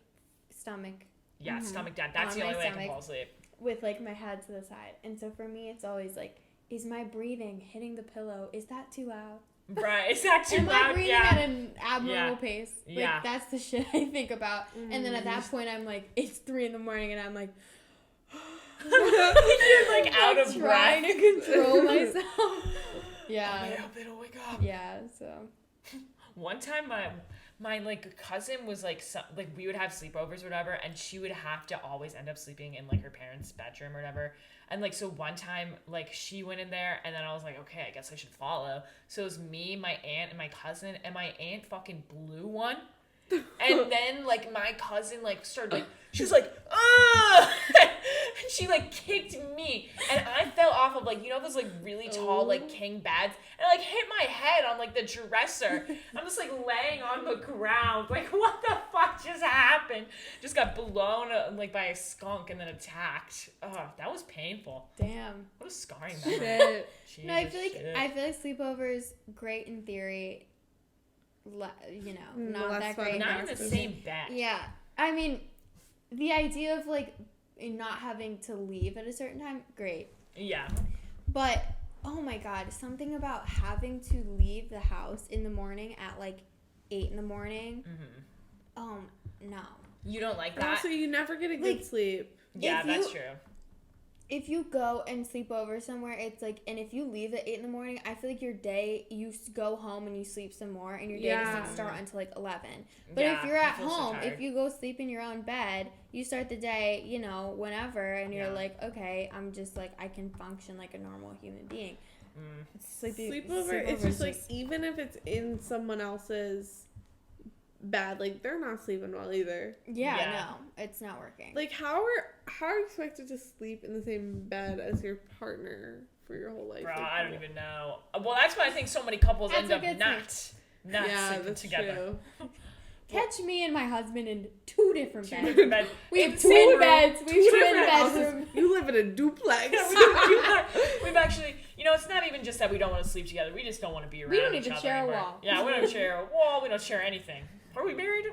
S4: stomach
S2: Yeah, stomach down. That's
S4: On
S2: the
S4: my
S2: only way I can
S4: stomach.
S2: fall asleep.
S4: with like my head to the side, and so for me, it's always like, is my breathing hitting the pillow? Is that too loud?
S2: Right, it's not too
S4: Am I
S2: loud.
S4: breathing
S2: Yeah.
S4: at an abnormal
S2: Yeah.
S4: pace? Like,
S2: Yeah.
S4: that's the shit I think about. And then at that point, I'm like, it's 3 a.m, and I'm like,
S2: You're like out of breath.
S4: trying to control myself.
S2: Oh,
S4: Yeah.
S2: I hope they don't wake up.
S4: Yeah. So.
S2: One time my like cousin was like like we would have sleepovers or whatever, and she would have to always end up sleeping in like her parents' bedroom or whatever. And like so one time like she went in there, and then I was like, okay, I guess I should follow. So it was me, my aunt, and my cousin, and my aunt fucking blew one. And then like my cousin like started like she was like and she like kicked me, and I fell off of like, you know, those like really tall like king beds, and I like hit my head on like the dresser. I'm just like laying on the ground like, what the fuck just happened? Just got blown like by a skunk and then attacked. Oh, that was painful.
S4: Damn.
S2: What a scarring memory.
S1: Shit.
S4: No, I feel like sleepovers great in theory. You know, not
S1: less
S4: that
S1: fun.
S4: great.
S2: Not in the same bed.
S4: Yeah, I mean, the idea of like not having to leave at a certain time, great.
S2: Yeah.
S4: But oh my god, something about having to leave the house in the morning at like 8 in the morning. No.
S2: You don't like that?
S1: Also, you never get a good sleep.
S2: Yeah, that's true.
S4: If you go and sleep over somewhere, it's like, and if you leave at 8 in the morning, I feel like your day, you go home and you sleep some more, and your day doesn't start until like 11. But if you're at home, if you go sleep in your own bed, you start the day, you know, whenever, and you're like, okay, I'm just like, I can function like a normal human being.
S1: Sleepover, it's just like, even if it's in someone else's bed, like they're not sleeping well either.
S4: Yeah, no, it's not working.
S1: Like how are you expected to sleep in the same bed as your partner for your whole life?
S2: Bro,
S1: like,
S2: I don't even know. Well, that's why I think so many couples end up not sleeping together.
S1: True.
S4: Catch me and my husband in two different beds.
S2: Different beds.
S4: We have twin beds. We have twin bedrooms.
S1: You live in a duplex.
S2: We've actually, you know, it's not even just that we don't want to sleep together. We just don't want to be around each other.
S4: We don't even share a wall.
S2: Yeah, we don't share a wall. We don't share anything. Are we married?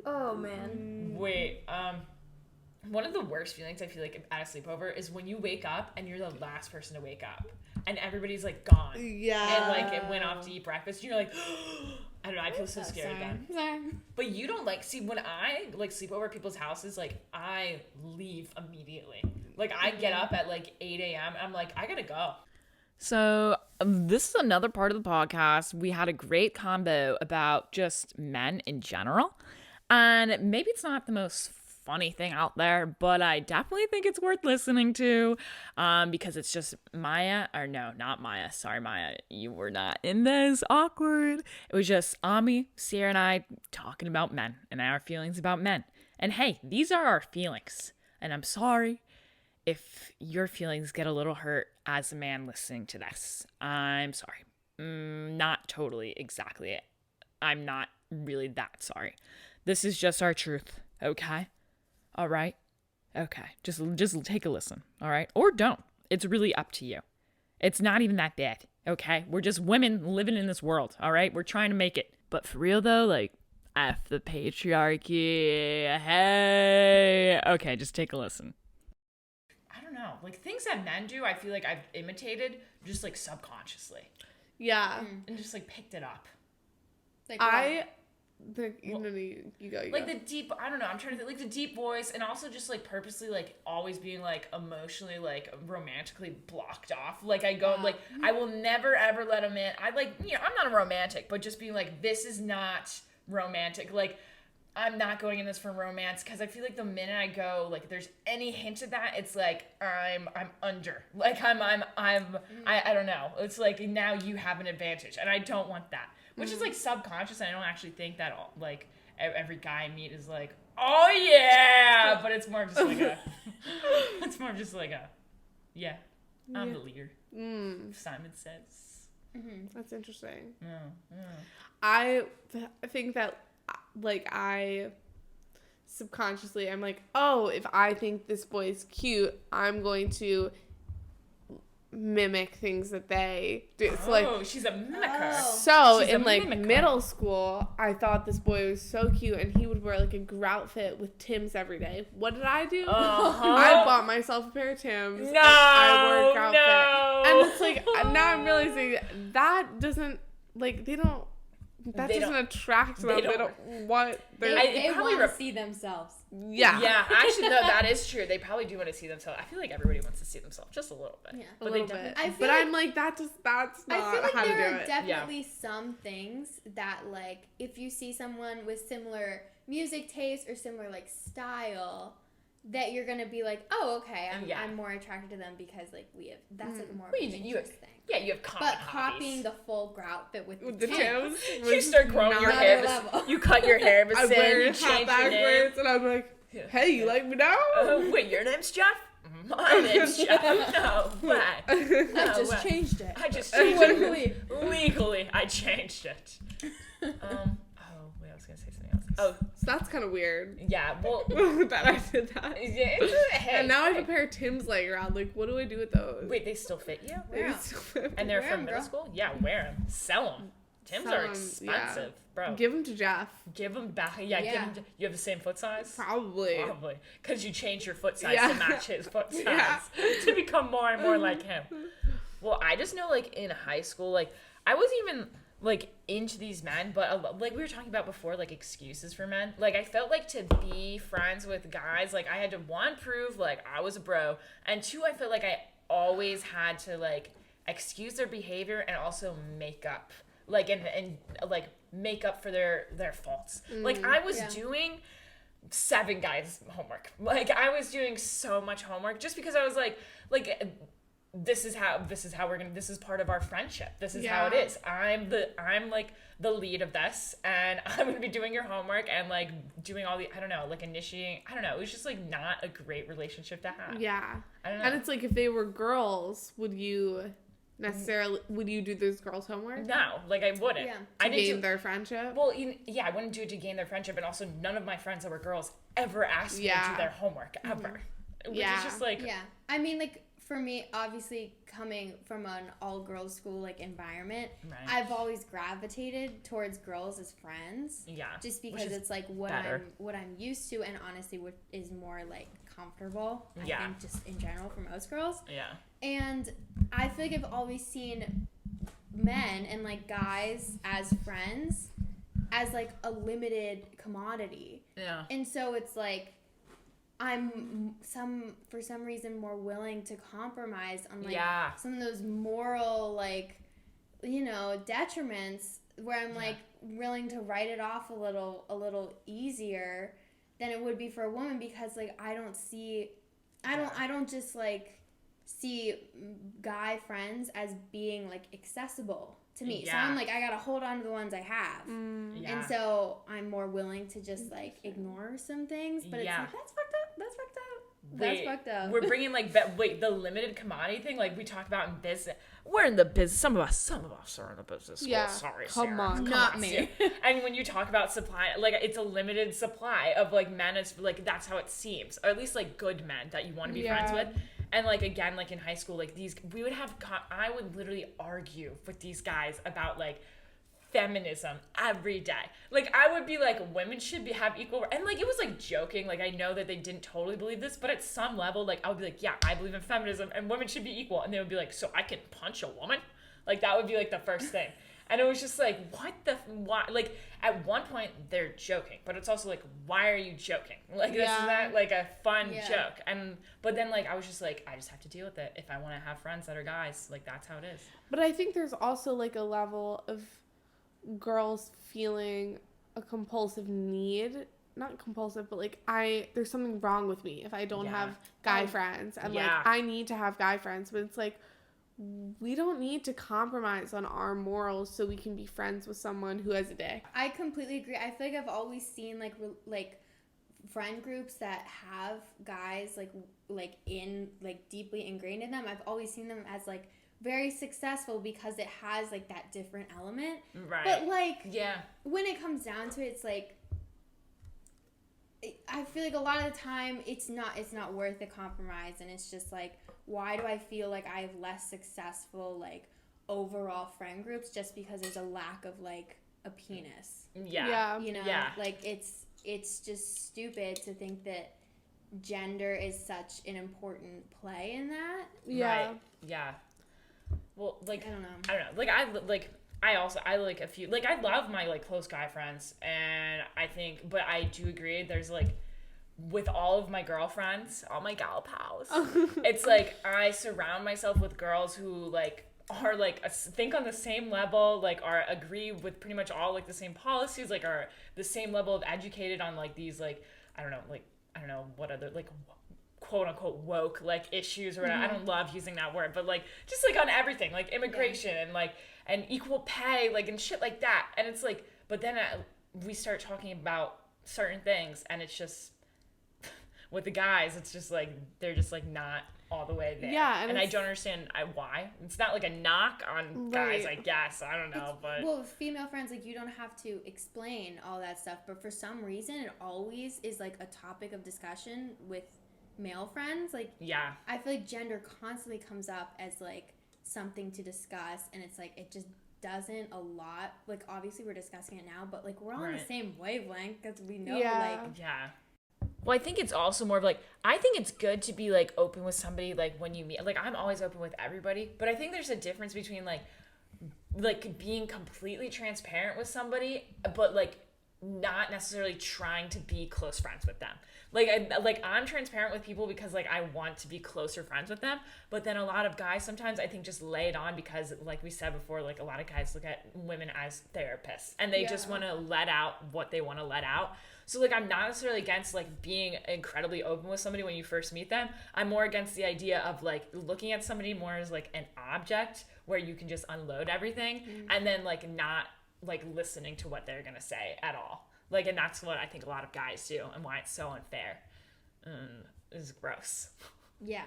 S4: Oh man.
S2: Wait, one of the worst feelings I feel like at a sleepover is when you wake up and you're the last person to wake up and everybody's like gone.
S1: Yeah.
S2: And like it went off to eat breakfast. You're like, I don't know. I feel so scared then.
S4: Sorry.
S2: But you don't like, see, when I like sleep over at people's houses, like I leave immediately. Like I get up at like 8 a.m. I'm like, I gotta go.
S3: So this is another part of the podcast. We had a great combo about just men in general. And maybe it's not the most funny thing out there, but I definitely think it's worth listening to because it's just Maya, or no, not Maya. Sorry, Maya. You were not in this. Awkward. It was just Ami, Sierra, and I talking about men and our feelings about men. And hey, these are our feelings. And I'm sorry if your feelings get a little hurt as a man listening to this. I'm sorry. Not totally exactly. I'm not really that sorry. This is just our truth, okay? All right? Okay. Just take a listen, all right? Or don't. It's really up to you. It's not even that bad, okay? We're just women living in this world, all right? We're trying to make it. But for real though, like, F the patriarchy. Hey. Okay, just take a listen.
S2: I don't know. Like things that men do, I feel like I've imitated just like subconsciously.
S1: Yeah.
S2: And just like picked it up.
S4: Like
S1: you go.
S2: Like the deep, I don't know, I'm trying to think, like the deep voice, and also just like purposely like always being like emotionally like romantically blocked off. Like I go like I will never ever let a man, I like, you know, I'm not a romantic, but just being like, this is not romantic. Like I'm not going in this for romance, because I feel like the minute I go like there's any hint of that, it's like I'm under. Like I don't know. It's like now you have an advantage, and I don't want that. Which is like subconscious, and I don't actually think that like every guy I meet is like, oh yeah, but it's more just like yeah, I'm the leader. Simon says.
S1: That's interesting.
S2: Yeah.
S1: I think that like I subconsciously I'm like, oh, if I think this boy's cute, I'm going to mimic things that they do. So like,
S2: she's a mimicker.
S1: So
S2: She's
S1: in like
S2: mimicker.
S1: middle school, I thought this boy was so cute, and he would wear like a grout fit with Tim's every day. What did I do? I bought myself a pair of Tim's.
S2: No,
S1: I wore a grout fit, and it's like now I'm realizing that doesn't like they don't that
S3: They
S1: doesn't
S3: don't-
S1: attract them.
S3: they
S1: They
S3: don't-
S1: don't want.
S4: They
S3: probably
S4: want to see themselves.
S1: Yeah.
S3: Yeah, actually, no, that is true. They probably do want to see themselves. I feel like everybody wants to see themselves just a little bit.
S4: Yeah.
S1: A
S3: But
S1: little
S3: they
S1: bit.
S3: don't.
S1: But I'm like, that's not
S4: I feel like
S1: how to do
S4: there are
S1: it.
S4: definitely some things that, like, if you see someone with similar music taste or similar, like, style, that you're gonna be like, oh, okay, I'm more attracted to them because, like, that's like more of an interest thing.
S3: Yeah, you have common
S4: But
S3: hobbies.
S4: copying the full outfit with
S1: With the
S4: Tims.
S1: Tims.
S3: You start growing your hair.
S4: level.
S3: You cut your hair,
S1: I wear
S3: you
S1: it
S3: change
S1: hat
S3: your name.
S1: backwards, and I'm like, hey, you like me now?
S3: Wait, your name's Jeff? My name's Jeff. No way.
S4: I
S3: No
S4: just
S3: way.
S4: changed it.
S3: I just changed it. Legally, I changed it. Oh, wait, I was gonna say something else. Oh,
S1: So that's kind of weird.
S3: yeah. Well,
S1: that I did that.
S3: yeah, hey,
S1: And now I have
S3: hey.
S1: a pair of Tims laying around. Like, what do I do with those?
S3: Wait, they still fit you?
S1: They
S4: Yeah.
S1: still fit
S3: And they're
S4: Wear
S3: from
S4: 'em,
S3: middle
S4: girl.
S3: school? Yeah, wear them. Sell them. Tims
S1: Sell
S3: are
S1: 'em,
S3: expensive, bro.
S1: Give them to Jeff.
S3: Give them back. Yeah,
S4: Yeah.
S3: give them. You have the same foot size?
S1: Probably.
S3: Probably. Because you change your foot size
S1: Yeah.
S3: to match his foot size
S1: Yeah.
S3: to become more and more like him. Well, I just know, like, in high school, like, I wasn't even, like, into these men, but, like, we were talking about before, like, excuses for men. Like, I felt like to be friends with guys, like, I had to, one, prove, like, I was a bro, and two, I felt like I always had to, like, excuse their behavior and also make up. Like, and like, make up for their faults. Like, I was
S4: Yeah.
S3: doing 7 guys' homework. Like, I was doing so much homework just because I was like, this is how we're gonna, this is part of our friendship. This is how it
S1: Yeah.
S3: is. I'm like the lead of this, and I'm gonna be doing your homework and, like, doing all the, I don't know, like, initiating, I don't know. It was just, like, not a great relationship to have.
S1: Yeah.
S3: I don't know.
S1: And it's like, if they were girls, would you do those girls' homework?
S3: No, like, I wouldn't.
S4: Yeah.
S3: I
S1: To
S3: didn't
S1: gain
S3: do,
S1: their friendship?
S3: well, yeah, I wouldn't do it to gain their friendship, and also none of my friends that were girls ever asked me to
S1: Yeah.
S3: do their homework ever. Which
S1: Yeah.
S3: is just like,
S4: Yeah. I mean, like, for me, obviously, coming from an all-girls school, like, environment,
S3: Right.
S4: I've always gravitated towards girls as friends.
S3: yeah,
S4: Just
S3: which
S4: because
S3: is
S4: it's, like,
S3: better.
S4: what I'm used to, and honestly, what is more, like, comfortable, I
S3: Yeah.
S4: think, just in general for most girls.
S3: yeah,
S4: And I feel like I've always seen men and, like, guys as friends as, like, a limited commodity.
S3: yeah,
S4: And so it's like I'm for some reason more willing to compromise on, like,
S3: Yeah.
S4: some of those moral, like, you know, detriments where I'm like willing to write it off a little easier than it would be for a woman, because, like, I don't just, like, see guy friends as being, like, accessible to me. So
S3: Yeah.
S4: I'm like, I gotta hold on to the ones I have.
S3: yeah.
S4: And so I'm more willing to just, like, ignore some things, but
S3: Yeah.
S4: it's like, that's fucked up. That's fucked up.
S3: We're bringing, like, the limited commodity thing, like we talked about in business. We're in the business. Some of us are in the business school.
S1: Yeah.
S3: Sorry,
S1: Come
S3: Sarah.
S1: on.
S4: Not me.
S3: Sarah. And when you talk about supply, like, it's a limited supply of, like, men. Is like, that's how it seems, or at least, like, good men that you want to be friends
S1: Yeah.
S3: with. And, like, again, like, in high school, like, I would literally argue with these guys about, like, feminism every day. Like, I would be like, women should have equal, and, like, it was, like, joking. Like, I know that they didn't totally believe this, but at some level, like, I would be like, yeah, I believe in feminism and women should be equal. And they would be like, so I can punch a woman? Like, that would be, like, the first thing. And it was just like, why? Like, at one point, they're joking, but it's also like, why are you joking? Like, this is not, like, a fun
S4: Yeah.
S3: joke. But then, like, I was just like, I just have to deal with it. If I want to have friends that are guys, like, that's how it is.
S1: But I think there's also, like, a level of girls feeling a compulsive need, not compulsive, but, like, there's something wrong with me if I don't
S3: Yeah.
S1: have guy friends, and
S3: Yeah.
S1: like, I need to have guy friends, but it's like, we don't need to compromise on our morals so we can be friends with someone who has a dick.
S4: I completely agree. I feel like I've always seen, like, friend groups that have guys, like in, like, deeply ingrained in them. I've always seen them as, like, very successful because it has, like, that different element.
S3: Right.
S4: But, like,
S3: Yeah.
S4: when it comes down to it, it's like, I feel like a lot of the time it's not worth the compromise, and it's just like, why do I feel like I have less successful, like, overall friend groups just because there's a lack of, like, a penis?
S3: Yeah.
S4: You know,
S3: Yeah.
S4: like, it's just stupid to think that gender is such an important play in that.
S1: Yeah.
S3: Right. Yeah. Well, like,
S4: I don't know.
S3: Like, I like a few, like I love my like close guy friends, and I think, but I do agree there's like, with all of my girlfriends, all my gal pals, it's like I surround myself with girls who like are like think on the same level, like are agree with pretty much all like the same policies, like are the same level of educated on like these like I don't know what other like quote unquote woke like issues or whatever. I don't love using that word, but like just like on everything, like immigration and like and equal pay, like and shit like that. And it's like, but then we start talking about certain things, and it's just with the guys, it's just like they're just like not all the way there.
S1: Yeah,
S3: and I don't understand why. It's not like a knock on guys, I guess. I don't know, but
S4: well, with female friends, like you don't have to explain all that stuff, but for some reason, it always is like a topic of discussion with male friends. Like,
S3: yeah,
S4: I feel like gender constantly comes up as like something to discuss, and it's like it just doesn't a lot. Like, obviously, we're discussing it now, but like we're on the same wavelength because we know, like,
S3: yeah. Well, I think it's also more of like, I think it's good to be like open with somebody like when you meet, like I'm always open with everybody, but I think there's a difference between like being completely transparent with somebody, but like not necessarily trying to be close friends with them. I'm transparent with people because like I want to be closer friends with them, but then a lot of guys sometimes I think just lay it on because like we said before, like a lot of guys look at women as therapists and they just want to let out what they want to let out. So like I'm not necessarily against like being incredibly open with somebody when you first meet them. I'm more against the idea of like looking at somebody more as like an object where you can just unload everything and then like not like listening to what they're gonna say at all. Like, and that's what I think a lot of guys do and why it's so unfair. It's gross.
S4: Yeah.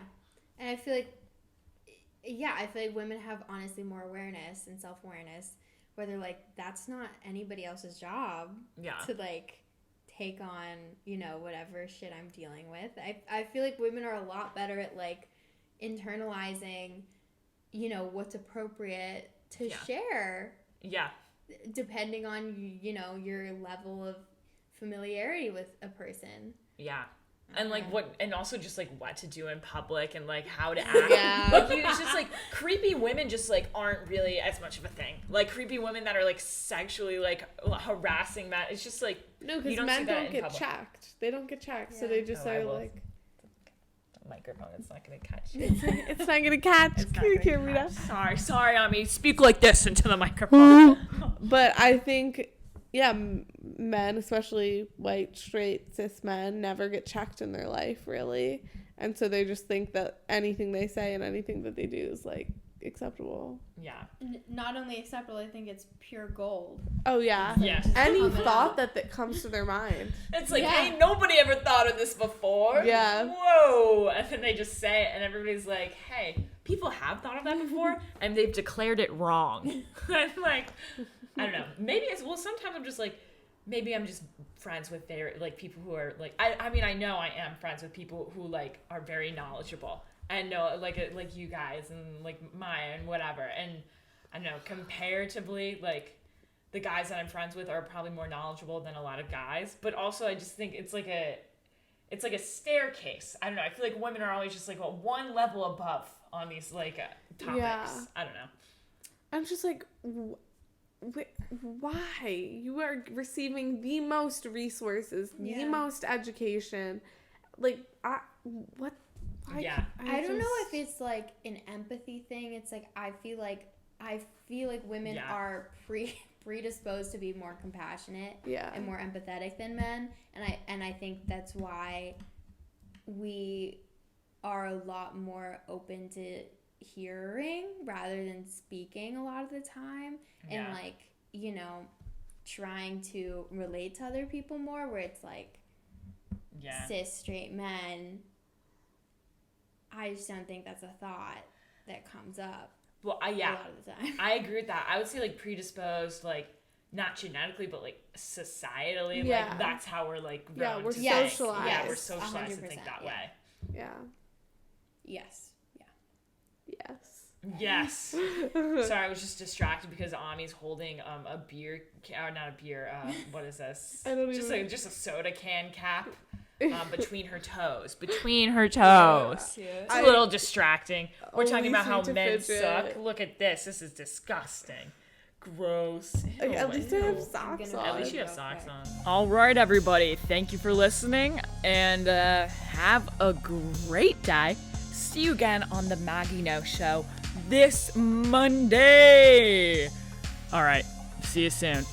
S4: And I feel like women have honestly more awareness and self-awareness where they're like, that's not anybody else's job to like take on, you know, whatever shit I'm dealing with. I feel like women are a lot better at like internalizing, you know, what's appropriate to share.
S3: Yeah.
S4: Depending on, you know, your level of familiarity with a person.
S3: Yeah. And like and also just like what to do in public and like how to act. Like it's just like creepy women just like aren't really as much of a thing. Like creepy women that are like sexually like harassing men. It's just like
S1: no, because men don't get checked. They don't get checked, so they just are like
S3: the microphone. It's not gonna catch.
S1: It's not gonna catch. Can you hear me now?
S3: Sorry, Amee. Speak like this into the microphone.
S1: But I think. Yeah, men, especially white, straight, cis men, never get checked in their life, really. And so they just think that anything they say and anything that they do is, like, acceptable.
S3: Yeah.
S4: Not only acceptable, I think it's pure gold.
S1: Oh, yeah.
S3: Yes.
S1: Any thought that comes to their mind.
S3: It's like, hey, nobody ever thought of this before.
S1: Yeah.
S3: Whoa. And then they just say it, and everybody's like, hey, people have thought of that before, and they've declared it wrong. I'm like... I don't know. Maybe sometimes I'm just like, maybe I'm just friends with like people who are like, I mean, I know I am friends with people who like are very knowledgeable and know like you guys and like Maya and whatever. And I don't know, comparatively, like the guys that I'm friends with are probably more knowledgeable than a lot of guys. But also I just think it's like a staircase. I don't know. I feel like women are always just like one level above on these like topics.
S1: Yeah.
S3: I don't know.
S1: I'm just like... why? You are receiving the most resources, the most education. Like, what? Why?
S3: Yeah.
S4: I don't know if it's like an empathy thing. It's like I feel like women are predisposed to be more compassionate and more empathetic than men, and I think that's why we are a lot more open to hearing rather than speaking a lot of the time, and like, you know, trying to relate to other people more, where it's like cis straight men, I just don't think that's a thought that comes up a lot of the time. I
S3: agree with that. I would say like predisposed, like not genetically but like societally, like that's how we're like grown
S1: we're
S3: to
S1: socialized.
S3: think. Yeah, we're socialized to think that way.
S4: Yes.
S3: Sorry, I was just distracted because Amee's holding a beer, not a beer. What is this?
S1: I don't
S3: just a soda can cap between her toes.
S2: It's
S3: a little distracting. We're talking about how men
S1: fidget.
S3: suck. Look at this. This is disgusting. Gross.
S1: Like, at least I have
S3: Ew.
S1: socks
S4: gonna-
S1: on.
S3: At least you have
S4: Okay.
S3: socks on.
S2: All right, everybody. Thank you for listening, and have a great day. See you again on the Maggie No Show this Monday. All right. See you soon.